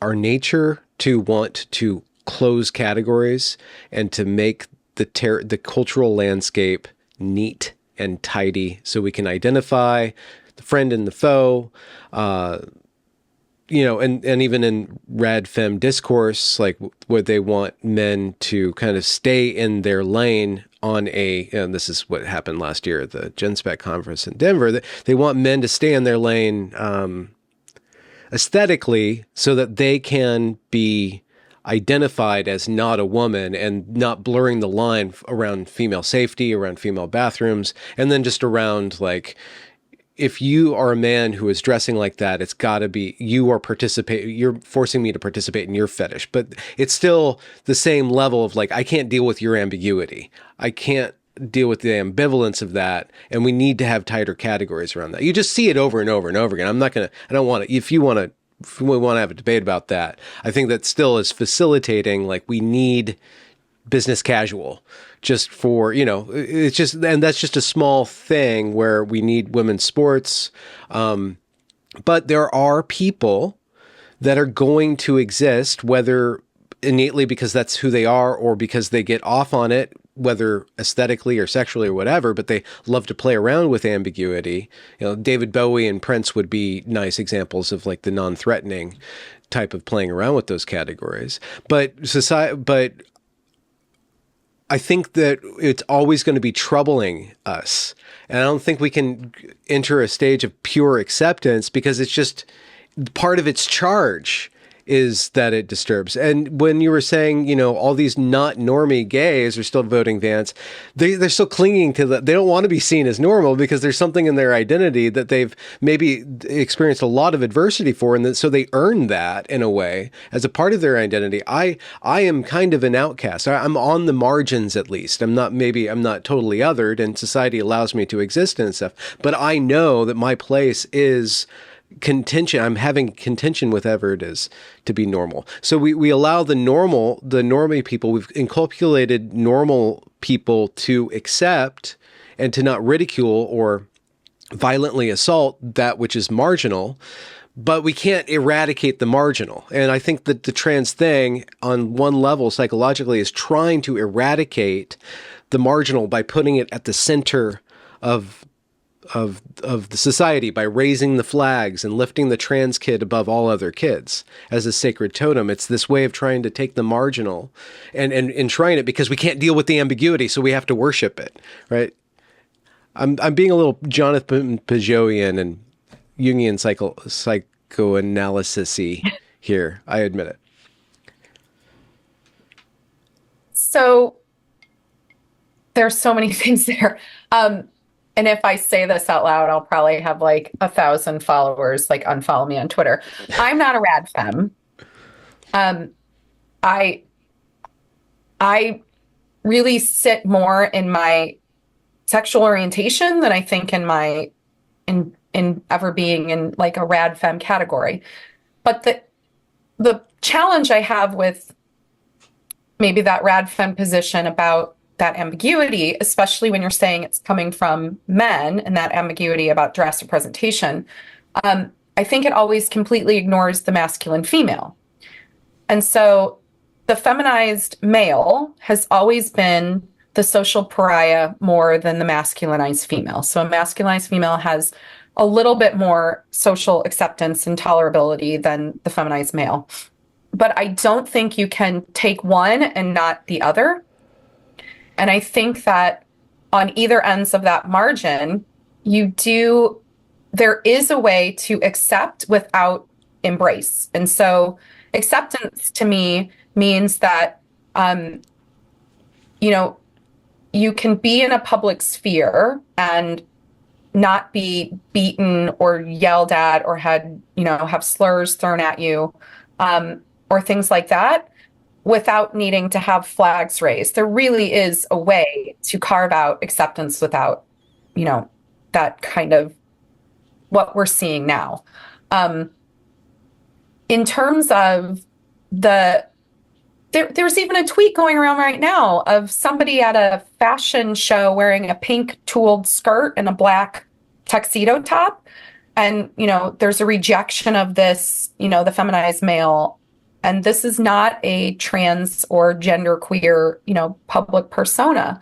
our nature to want to close categories and to make the cultural landscape neat and tidy so we can identify the friend and the foe, and even in rad femme discourse, like where they want men to kind of stay in their lane on and this is what happened last year at the GenSpec conference in Denver, they want men to stay in their lane aesthetically so that they can be identified as not a woman and not blurring the line around female safety, around female bathrooms, and then just around like, if you are a man who is dressing like that, it's got to be, you're forcing me to participate in your fetish. But it's still the same level of like, I can't deal with your ambiguity. I can't deal with the ambivalence of that. And we need to have tighter categories around that. You just see it over and over and over again. If we want to have a debate about that, I think that still is facilitating, like, we need business casual just for, it's just, and that's just a small thing where we need women's sports. But there are people that are going to exist, whether innately because that's who they are or because they get off on it, whether aesthetically or sexually or whatever, but they love to play around with ambiguity. David Bowie and Prince would be nice examples of like the non-threatening type of playing around with those categories. But I think that it's always going to be troubling us. And I don't think we can enter a stage of pure acceptance because it's just part of its charge is that it disturbs. And when you were saying, all these not normie gays are still voting Vance, they're still clinging to that. They don't want to be seen as normal because there's something in their identity that they've maybe experienced a lot of adversity for. And so they earn that in a way as a part of their identity. I am kind of an outcast. I'm on the margins, at least. I'm not totally othered, and society allows me to exist and stuff. But I know that my place is contention. I'm having contention with whatever it is to be normal. So we allow the normie people, we've inculcated normal people to accept and to not ridicule or violently assault that which is marginal, but we can't eradicate the marginal. And I think that the trans thing on one level psychologically is trying to eradicate the marginal by putting it at the center of the society, by raising the flags and lifting the trans kid above all other kids as a sacred totem. It's this way of trying to take the marginal and enshrine it because we can't deal with the ambiguity, so we have to worship it, right? I'm being a little Jonathan Pageauian and Jungian psychoanalysis-y here. I admit it. So there's so many things there. and if I say this out loud, I'll probably have like 1,000 followers like unfollow me on Twitter. I'm not a rad femme. I I really sit more in my sexual orientation than I think in my in ever being in like a rad femme category. But the challenge I have with maybe that rad femme position about that ambiguity, especially when you're saying it's coming from men and that ambiguity about dress representation, I think it always completely ignores the masculine female. And so the feminized male has always been the social pariah more than the masculinized female. So a masculinized female has a little bit more social acceptance and tolerability than the feminized male. But I don't think you can take one and not the other. And I think that on either ends of that margin, there is a way to accept without embrace. And so acceptance to me means that, you can be in a public sphere and not be beaten or yelled at or have slurs thrown at you, or things like that without needing to have flags raised. There really is a way to carve out acceptance without, that kind of what we're seeing now. In terms of there's even a tweet going around right now of somebody at a fashion show wearing a pink tooled skirt and a black tuxedo top. And, there's a rejection of this, the feminized male. And this is not a trans or genderqueer, public persona.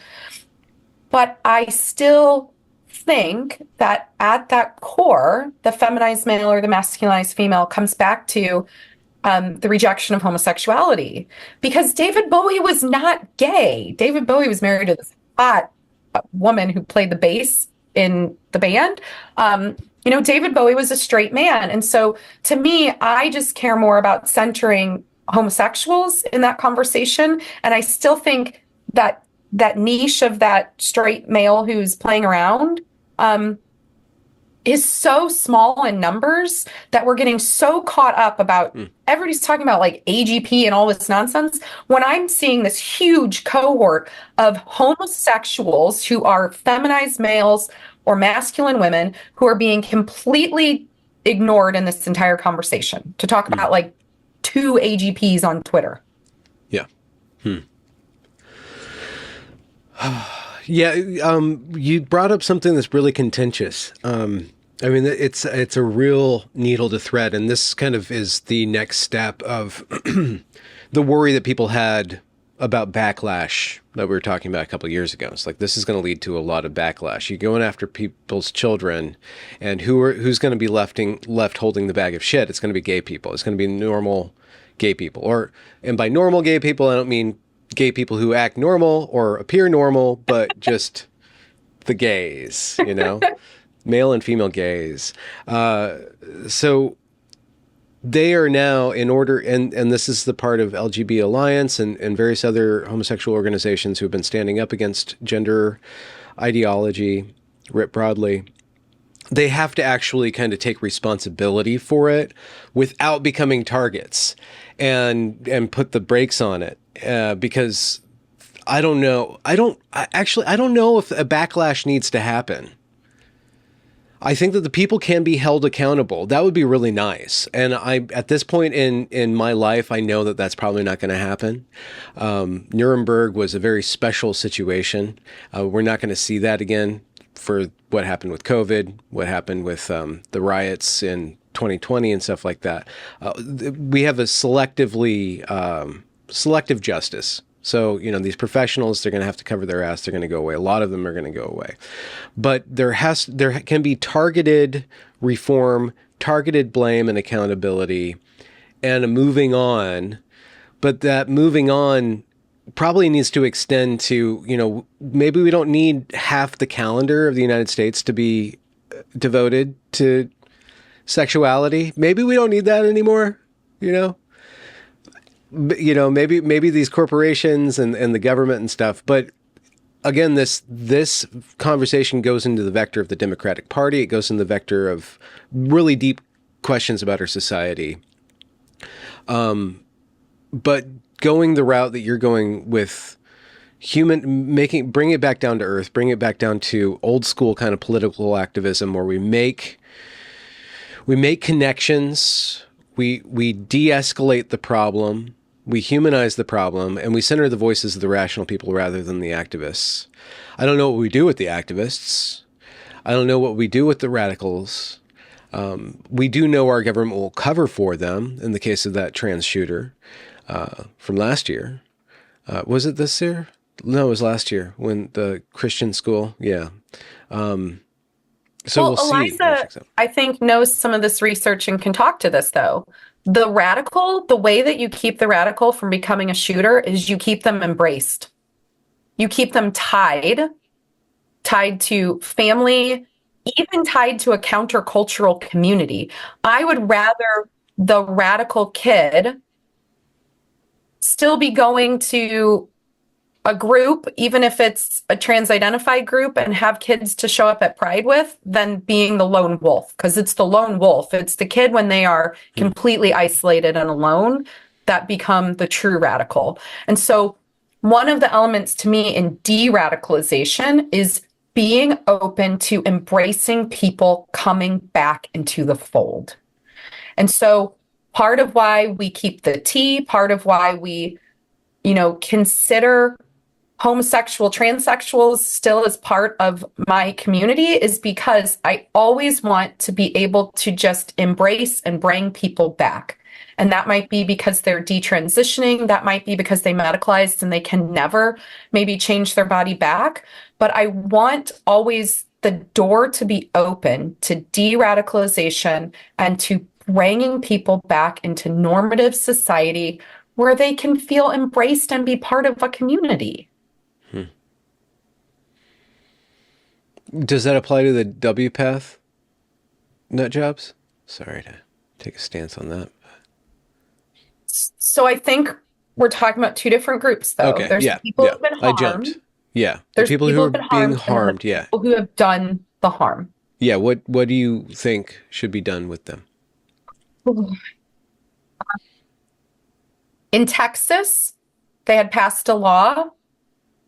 But I still think that at that core, the feminized male or the masculinized female comes back to the rejection of homosexuality. Because David Bowie was not gay. David Bowie was married to this hot woman who played the bass in the band. David Bowie was a straight man. And so to me, I just care more about centering homosexuals in that conversation. And I still think that niche of that straight male who's playing around is so small in numbers that we're getting so caught up about everybody's talking about like AGP and all this nonsense. When I'm seeing this huge cohort of homosexuals who are feminized males or masculine women who are being completely ignored in this entire conversation, to talk about like 2 AGPs on Twitter. Yeah. Yeah. You brought up something that's really contentious. It's a real needle to thread. And this kind of is the next step of the worry that people had about backlash that we were talking about a couple of years ago. It's like, this is going to lead to a lot of backlash. You're going after people's children, and who's going to be left holding the bag of shit? It's going to be gay people. It's going to be normal gay people. And by normal gay people, I don't mean gay people who act normal or appear normal, but just the gays, male and female gays. So they are now, in order, and this is the part of LGB Alliance and various other homosexual organizations who have been standing up against gender ideology writ broadly. They have to actually kind of take responsibility for it without becoming targets and put the brakes on it. Because I don't know. I don't know if a backlash needs to happen. I think that the people can be held accountable. That would be really nice. And at this point in my life, I know that that's probably not going to happen. Nuremberg was a very special situation. We're not going to see that again for what happened with COVID, what happened with the riots in 2020 and stuff like that. We have a selective justice. So, these professionals, they're going to have to cover their ass. They're going to go away. A lot of them are going to go away. But there can be targeted reform, targeted blame and accountability, and a moving on. But that moving on probably needs to extend to, maybe we don't need half the calendar of the United States to be devoted to sexuality. Maybe we don't need that anymore, maybe these corporations and the government and stuff, but again, this conversation goes into the vector of the Democratic Party. It goes in the vector of really deep questions about our society. But going the route that you're going with bring it back down to earth, bring it back down to old school kind of political activism where we make connections, we de-escalate the problem, we humanize the problem, and we center the voices of the rational people rather than the activists. I don't know what we do with the activists. I don't know what we do with the radicals. We do know our government will cover for them in the case of that trans shooter from last year. Was it this year? No, it was last year when the Christian school. Yeah. So we'll see. Eliza, I think, knows some of this research and can talk to this, though. The way that you keep the radical from becoming a shooter is you keep them embraced. You keep them tied to family, even tied to a countercultural community. I would rather the radical kid still be going to a group, even if it's a trans-identified group, and have kids to show up at Pride with, than being the lone wolf. Because it's the lone wolf. It's the kid when they are completely isolated and alone that become the true radical. And so one of the elements to me in de-radicalization is being open to embracing people coming back into the fold. And so part of why we keep the T, part of why we, consider homosexual, transsexuals still as part of my community is because I always want to be able to just embrace and bring people back. And that might be because they're detransitioning. That might be because they medicalized and they can never maybe change their body back. But I want always the door to be open to de-radicalization and to bringing people back into normative society where they can feel embraced and be part of a community. Does that apply to the WPATH nut jobs? Sorry to take a stance on that. So I think we're talking about two different groups, though. Okay, There's people who've been harmed. I jumped. Yeah, There's the people who are being harmed. Yeah, people who have done the harm. Yeah, what do you think should be done with them? In Texas, they had passed a law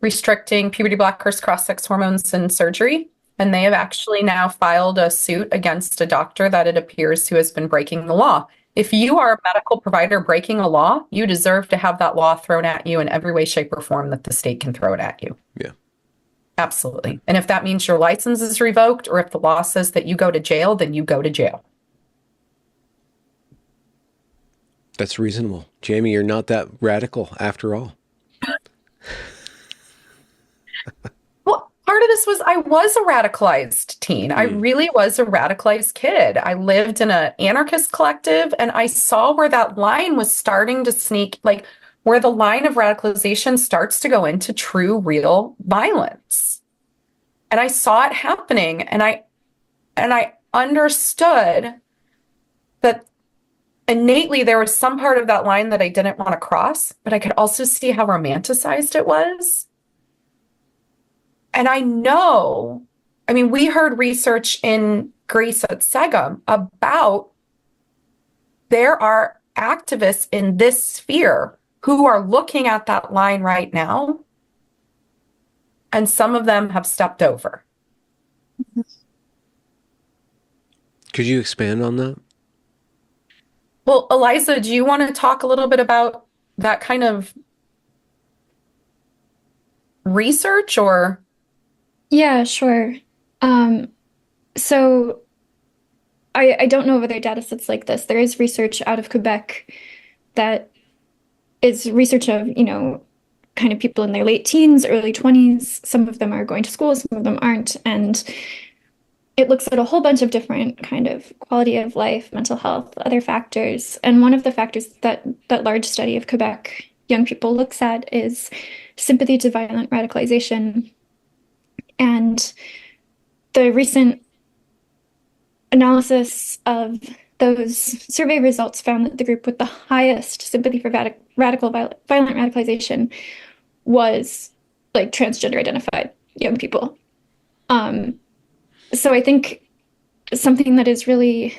restricting puberty blockers, cross-sex hormones, and surgery. And they have actually now filed a suit against a doctor that it appears who has been breaking the law. If you are a medical provider breaking a law, you deserve to have that law thrown at you in every way, shape, or form that the state can throw it at you. Yeah. Absolutely. And if that means your license is revoked, or if the law says that you go to jail, then you go to jail. That's reasonable. Jamie, you're not that radical after all. Well, part of this was I was a radicalized teen. I really was a radicalized kid. I lived in an anarchist collective, and I saw where that line was starting to sneak, like where the line of radicalization starts to go into true, real violence. And I saw it happening, and I understood that innately there was some part of that line that I didn't want to cross, but I could also see how romanticized it was. And I know, we heard research in Greece at SEGM about there are activists in this sphere who are looking at that line right now, and some of them have stepped over. Could you expand on that? Well, Eliza, do you want to talk a little bit about that kind of research or? Yeah, sure. So I don't know of other data sets like this. There is research out of Quebec that is research of, kind of people in their late teens, early 20s. Some of them are going to school, some of them aren't. And it looks at a whole bunch of different kind of quality of life, mental health, other factors. And one of the factors that large study of Quebec young people looks at is sympathy to violent radicalization. And the recent analysis of those survey results found that the group with the highest sympathy for violent radicalization was like transgender identified young people. So I think something that is really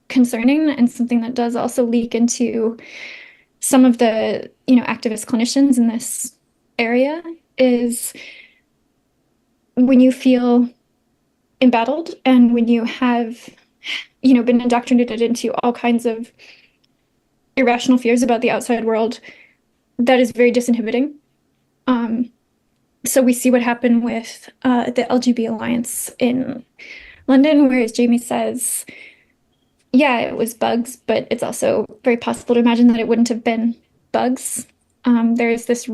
concerning and something that does also leak into some of the, activist clinicians in this area is when you feel embattled and when you have, been indoctrinated into all kinds of irrational fears about the outside world, that is very disinhibiting. So we see what happened with the LGB Alliance in London, where, as Jamie says, yeah, it was bugs, but it's also very possible to imagine that it wouldn't have been bugs. There's this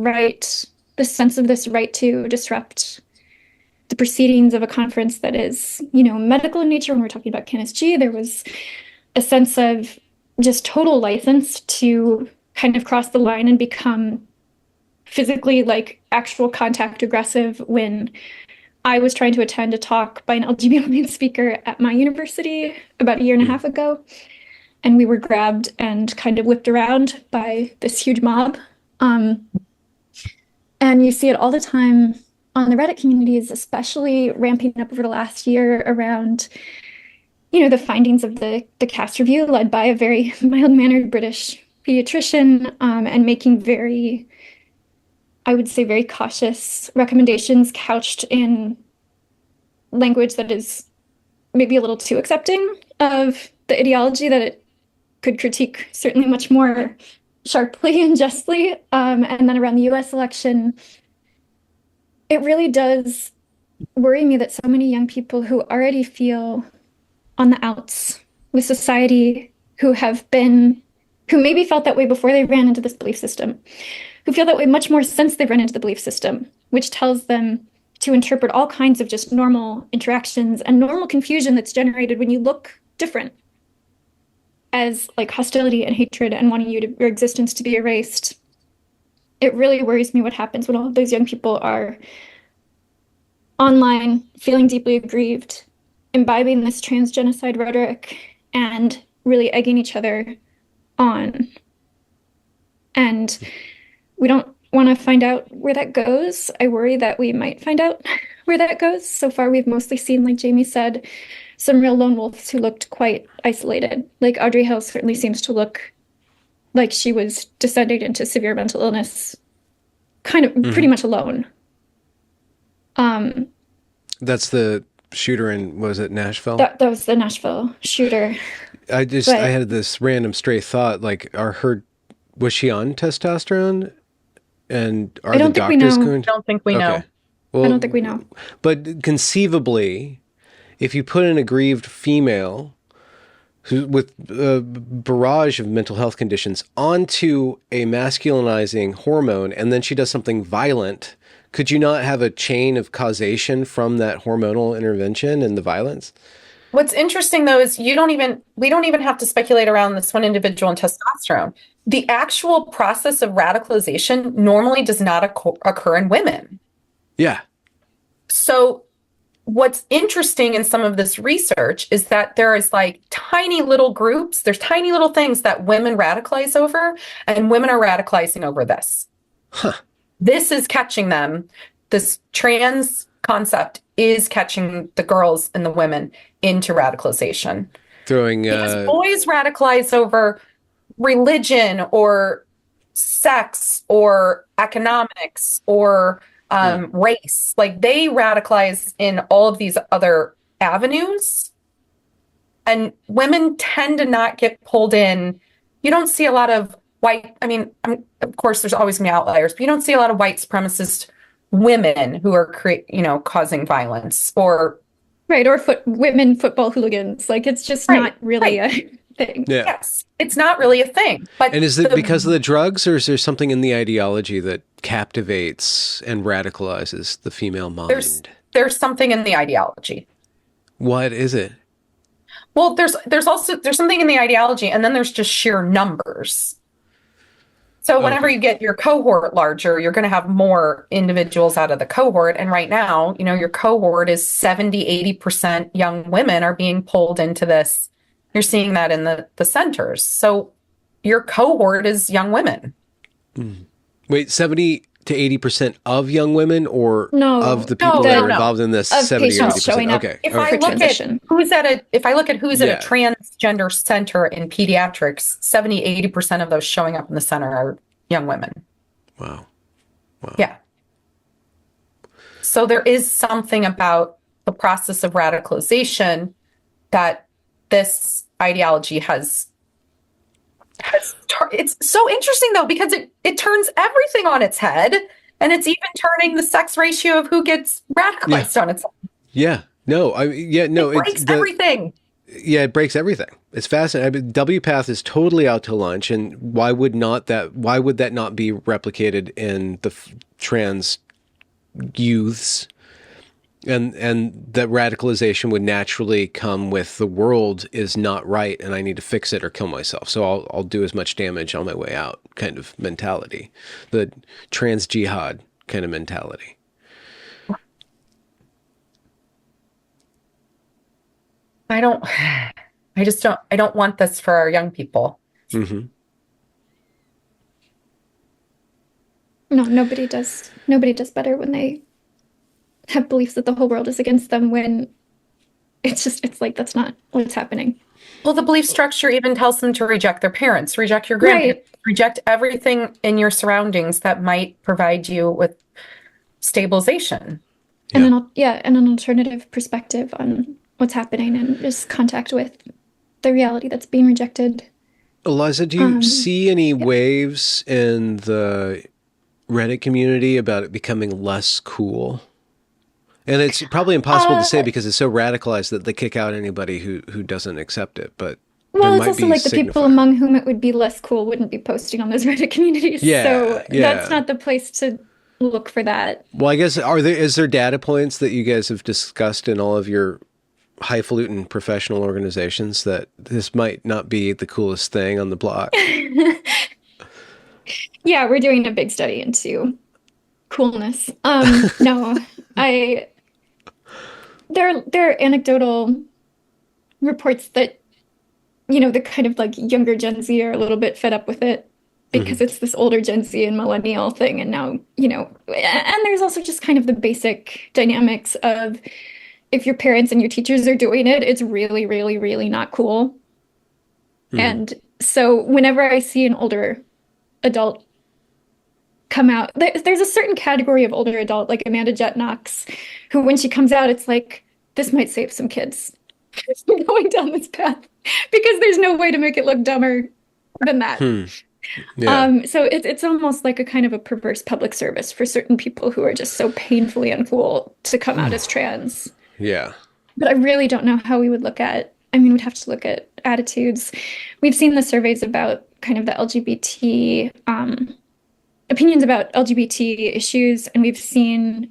sense of this right to disrupt the proceedings of a conference that is, medical in nature. When we're talking about Canis G, there was a sense of just total license to kind of cross the line and become physically, like, actual contact aggressive when I was trying to attend a talk by an LGBT speaker at my university about a year and a half ago, and we were grabbed and kind of whipped around by this huge mob. And you see it all the time on the Reddit communities, especially ramping up over the last year around, the findings of the CAST review led by a very mild-mannered British pediatrician, and making very, I would say, very cautious recommendations couched in language that is maybe a little too accepting of the ideology that it could critique certainly much more sharply and justly. And then around the US election, it really does worry me that so many young people who already feel on the outs with society, who maybe felt that way before they ran into this belief system, who feel that way much more since they've run into the belief system, which tells them to interpret all kinds of just normal interactions and normal confusion that's generated when you look different as, like, hostility and hatred and wanting your existence to be erased. It really worries me what happens when all of those young people are online, feeling deeply aggrieved, imbibing this transgenocide rhetoric, and really egging each other on. And we don't want to find out where that goes. I worry that we might find out where that goes. So far, we've mostly seen, like Jamie said, some real lone wolves who looked quite isolated. Like Audrey Hill certainly seems to look like she was descending into severe mental illness, kind of pretty much alone. That's the shooter in, was it Nashville? That was the Nashville shooter. I had this random stray thought, like, was she on testosterone? And are the doctors going to? I don't think we know. Well, I don't think we know. But conceivably, if you put an aggrieved female with a barrage of mental health conditions onto a masculinizing hormone, and then she does something violent, could you not have a chain of causation from that hormonal intervention and the violence? What's interesting, though, is we don't even have to speculate around this one individual and testosterone. The actual process of radicalization normally does not occur in women. Yeah. So what's interesting in some of this research is that there is, like, tiny little groups, there's tiny little things that women radicalize over, and women are radicalizing over this. Huh. This is catching them. This trans concept is catching the girls and the women into radicalization. Because boys radicalize over religion or sex or economics or race. Like, they radicalize in all of these other avenues. And women tend to not get pulled in. You don't see a lot of white, of course, there's always going to be outliers, but you don't see a lot of white supremacist women who are causing violence or women football hooligans. Like, it's just not really a thing. Yeah. Yes, it's not really a thing. But and is it because of the drugs, or is there something in the ideology that captivates and radicalizes the female mind? There's something in the ideology. What is it? Well, there's something in the ideology, and then there's just sheer numbers. So whenever you get your cohort larger, you're going to have more individuals out of the cohort. And right now, your cohort is 70, 80% young women are being pulled into this. You're seeing that in the centers. So your cohort is young women. Wait, 70 to 80% of young women, or No, of the people No, that no, are no. involved in this Of 70 or patients 80%? showing up Okay. If all I right. look transition. at who's at a if I look at who's Yeah. at a transgender center in pediatrics, 70-80% of those showing up in the center are young women. Wow. Yeah. So there is something about the process of radicalization that this ideology has it's so interesting though, because it turns everything on its head, and it's even turning the sex ratio of who gets radicalized on its head. Yeah. No, It breaks everything. Yeah, it breaks everything. It's fascinating. I mean, WPATH is totally out to lunch, and why would that not be replicated in the trans youths? And that radicalization would naturally come with the world is not right, and I need to fix it or kill myself. So I'll do as much damage on my way out kind of mentality, the trans jihad kind of mentality. I don't want this for our young people. Mm-hmm. No, nobody does. Nobody does better when they have beliefs that the whole world is against them, when it's like that's not what's happening. Well, the belief structure even tells them to reject their parents, reject your grandparents, reject everything in your surroundings that might provide you with stabilization. And an alternative perspective on what's happening, and just contact with the reality that's being rejected. Eliza, do you see any waves in the Reddit community about it becoming less cool? And it's probably impossible to say because it's so radicalized that they kick out anybody who doesn't accept it. But well, it's also like the people among whom it would be less cool wouldn't be posting on those Reddit communities. Yeah, so that's not the place to look for that. Well, I guess is there data points that you guys have discussed in all of your highfalutin professional organizations that this might not be the coolest thing on the block? Yeah, we're doing a big study into coolness. No, there are anecdotal reports that, the kind of like younger Gen Z are a little bit fed up with it because it's this older Gen Z and millennial thing. And now, and there's also just kind of the basic dynamics of, if your parents and your teachers are doing it, it's really, really, really not cool. And so whenever I see an older adult come out, there's a certain category of older adult, like Amanda Jett Knox, who when she comes out, it's like, this might save some kids going down this path, because there's no way to make it look dumber than that. Yeah. So it's almost like a kind of a perverse public service for certain people who are just so painfully uncool to come out as trans. Yeah. But I really don't know how we would we'd have to look at attitudes. We've seen the surveys about kind of the LGBT, opinions about LGBT issues, and we've seen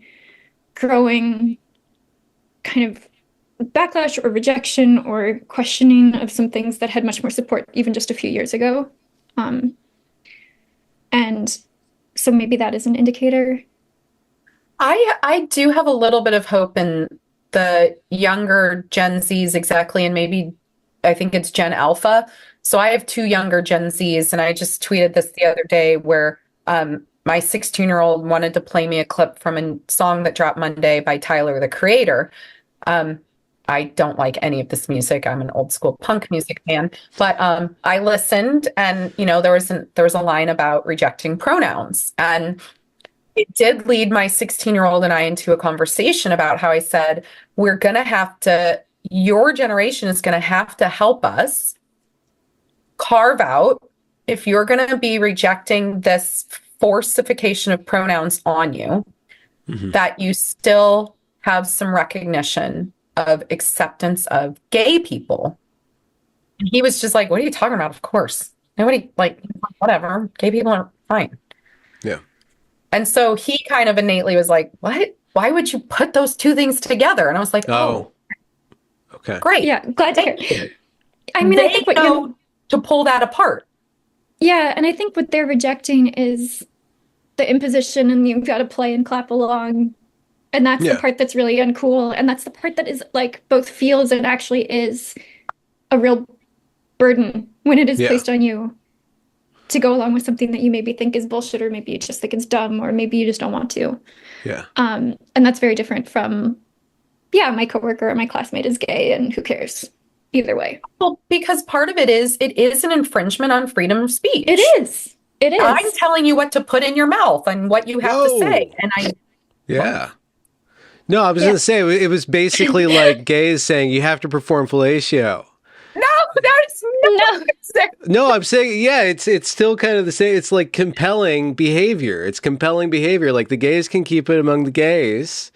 growing kind of backlash or rejection or questioning of some things that had much more support even just a few years ago. And so maybe that is an indicator. I do have a little bit of hope in the younger Gen Zs, exactly, and maybe I think it's Gen Alpha. So I have two younger Gen Zs, and I just tweeted this the other day where my 16-year-old wanted to play me a clip from a song that dropped Monday by Tyler, the Creator. I don't like any of this music. I'm an old school punk music fan, but I listened, and there was a line about rejecting pronouns, and it did lead my 16-year-old and I into a conversation about how I said, your generation is going to have to help us carve out, if you're going to be rejecting this forcification of pronouns on you, that you still have some recognition of acceptance of gay people. And he was just like, what are you talking about? Of course. Nobody, whatever. Gay people are fine. Yeah. And so he kind of innately was like, what? Why would you put those two things together? And I was like, oh, okay. Great. Yeah, glad to hear. I mean, They I think know to pull that apart. Yeah, and I think what they're rejecting is the imposition, and you've got to play and clap along. And that's the part that's really uncool. And that's the part that is like both feels and actually is a real burden when it is placed on you to go along with something that you maybe think is bullshit, or maybe you just think it's dumb, or maybe you just don't want to. Yeah. And that's very different from, yeah, my coworker or my classmate is gay and who cares? Either way. Well, because part of it is an infringement on freedom of speech. It is. It is. I'm telling you what to put in your mouth and what you have to say. And Yeah. No, I was going to say, it was basically like gays saying you have to perform fellatio. No, that's No. No, I'm saying, yeah, it's still kind of the same. It's like compelling behavior. It's compelling behavior. Like the gays can keep it among the gays.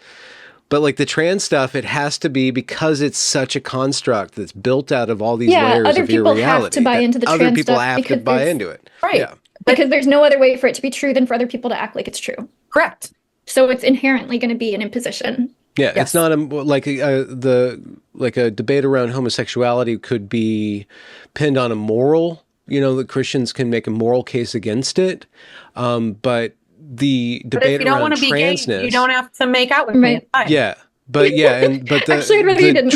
But like the trans stuff, it has to be because it's such a construct that's built out of all these layers other of people irreality. have to buy into the other trans people stuff have to because buy there's- into it. Right. Yeah. Because there's no other way for it to be true than for other people to act like it's true. correct. So it's inherently going to be an imposition. Yeah, Yes. it's not like a debate around homosexuality could be pinned on a moral. You know, that Christians can make a moral case against it, but the But if debate you don't around want to be gay, transness, you don't have to make out with me. Right. It's fine. yeah, but Actually, I'd rather you didn't.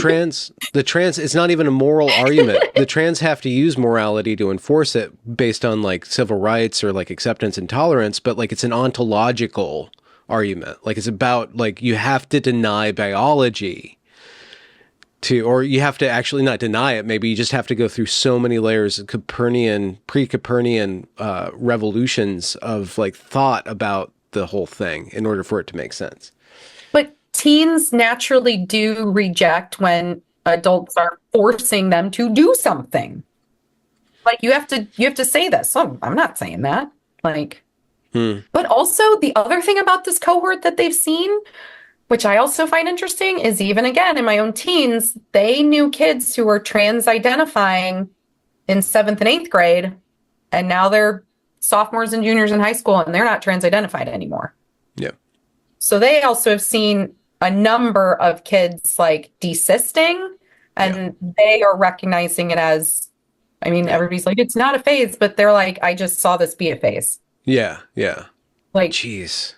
the trans it's not even a moral argument. The trans have to use morality to enforce it based on like civil rights or like acceptance and tolerance, but like it's an ontological argument. Like it's about like you have to deny biology or you have to actually not deny it. Maybe you just have to go through so many layers of pre-Copernican revolutions of like thought about the whole thing in order for it to make sense. But teens naturally do reject when adults are forcing them to do something. Like you have to say this. Oh, I'm not saying that. Like, but also the other thing about this cohort that they've seen, which I also find interesting, is even again in my own teens, they knew kids who were trans identifying in 7th and 8th grade, and now they're sophomores and juniors in high school and they're not trans identified anymore. Yeah. So they also have seen a number of kids like desisting, and they are recognizing it as, I mean, everybody's like, it's not a phase, but they're like, I just saw this be a phase. Yeah. Yeah. Like, Jeez.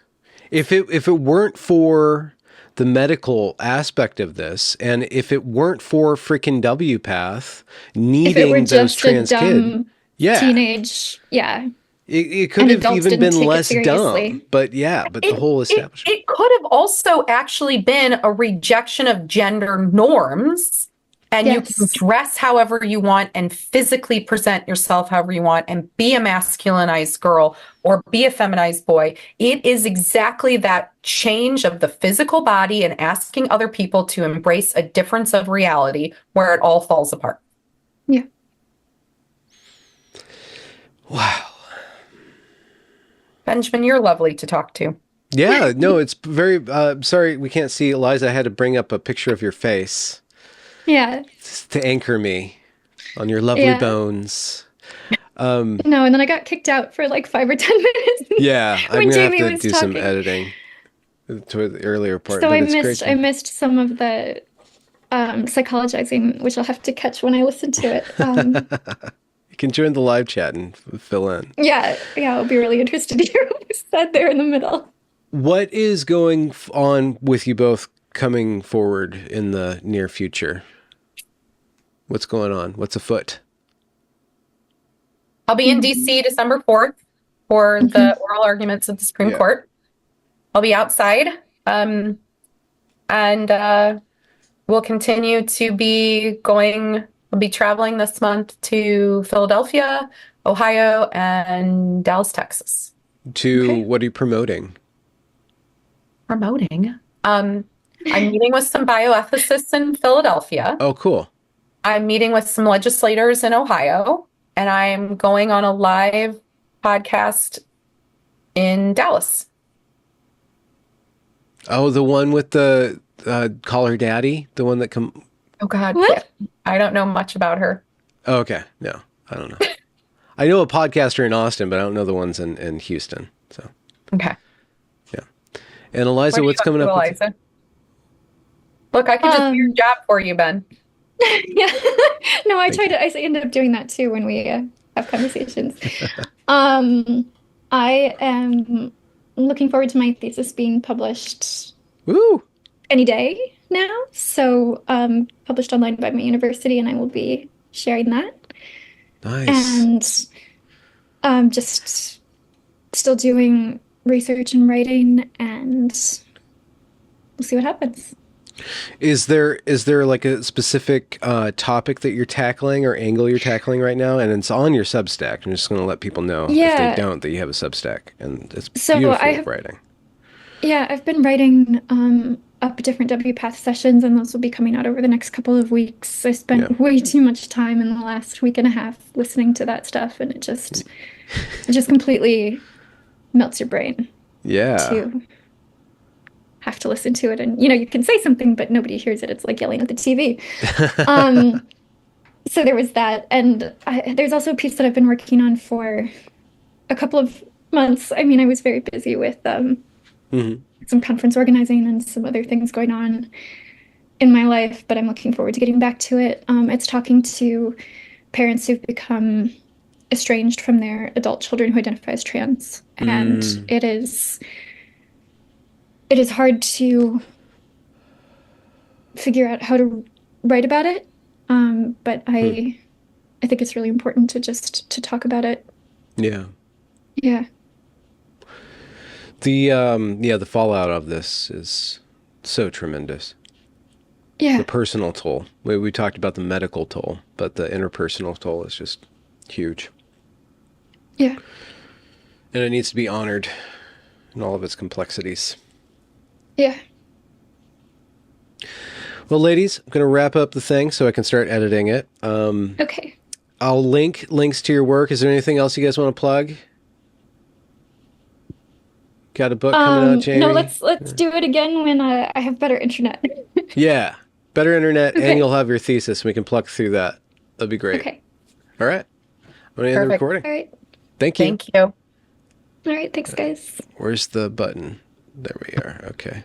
If it weren't for the medical aspect of this, and if it weren't for freaking WPATH If it were needing those just a trans dumb kids, teenage, it could And have adults even didn't been take it less seriously. dumb. But the whole establishment. it could have also actually been a rejection of gender norms, and you can Yes. dress however you want and physically present yourself however you want and be a masculinized girl or be a feminized boy. It is exactly that change of the physical body and asking other people to embrace a difference of reality where it all falls apart. Yeah. Wow. Benjamin, you're lovely to talk to. Yeah, no, it's very, sorry, we can't see Eliza. I had to bring up a picture of your face Yeah. to anchor me on your lovely Yeah. bones. No, and then I got kicked out for like 5 or 10 minutes. Yeah, I'm When going to have Jamie to was do some talking. editing to the earlier part. So but I it's great missed to- I missed some of the psychologizing, which I'll have to catch when I listen to it. You can join the live chat and fill in. Yeah, I'll be really interested to hear what was said there in the middle. What is going on with you both coming forward in the near future? What's going on? What's afoot? I'll be in DC December 4th for the oral arguments at the Supreme Yeah. Court. I'll be outside. And we'll continue to be going. We'll be traveling this month to Philadelphia, Ohio, and Dallas, Texas. What are you promoting? Promoting. I'm meeting with some bioethicists in Philadelphia. Oh, cool. I'm meeting with some legislators in Ohio, and I'm going on a live podcast in Dallas. Oh, the one with the Call Her Daddy? The one that come... Oh God, What? I don't know much about her. Oh, okay. No, I don't know. I know a podcaster in Austin, but I don't know the ones in Houston. So, Okay. and Eliza, What are you what's up coming to, up? Eliza? Look, I could just do your job for you, Ben. Yeah. No, I Thank I ended up doing that too when we have conversations. I am looking forward to my thesis being published Woo! any day now. So, published online by my university, and I will be sharing that. Nice. And Just still doing research and writing, and we'll see what happens. Is there like a specific topic that you're tackling or angle you're tackling right now? And it's on your Substack. I'm just going to let people know if they Yeah. don't that you have a Substack, and it's So beautiful writing. Yeah, I've been writing up different WPATH sessions, and those will be coming out over the next couple of weeks. I spent way too much time in the last week and a half listening to that stuff, and it just completely melts your brain Yeah. to have to listen to it. And you can say something, but nobody hears it. It's like yelling at the TV. So there was that, and there's also a piece that I've been working on for a couple of months. I mean, I was very busy with some conference organizing and some other things going on in my life, but I'm looking forward to getting back to it. It's talking to parents who've become estranged from their adult children who identify as trans, and it is hard to figure out how to write about it, but I think it's really important to talk about it. Yeah. Yeah. The fallout of this is so tremendous. Yeah. The personal toll. We talked about the medical toll, but the interpersonal toll is just huge. Yeah. And it needs to be honored in all of its complexities. Yeah. Well, ladies, I'm going to wrap up the thing so I can start editing it. Okay. I'll links to your work. Is there anything else you guys want to plug? Got a book coming out, Jamie? No, let's do it again when I have better internet. Yeah. Better internet, and you'll have your thesis, and we can pluck through that. That'd be great. Okay. All right. I'm going to end the recording. All right. Thank you. Thank you. All right. Thanks, guys. Where's the button? There we are. Okay.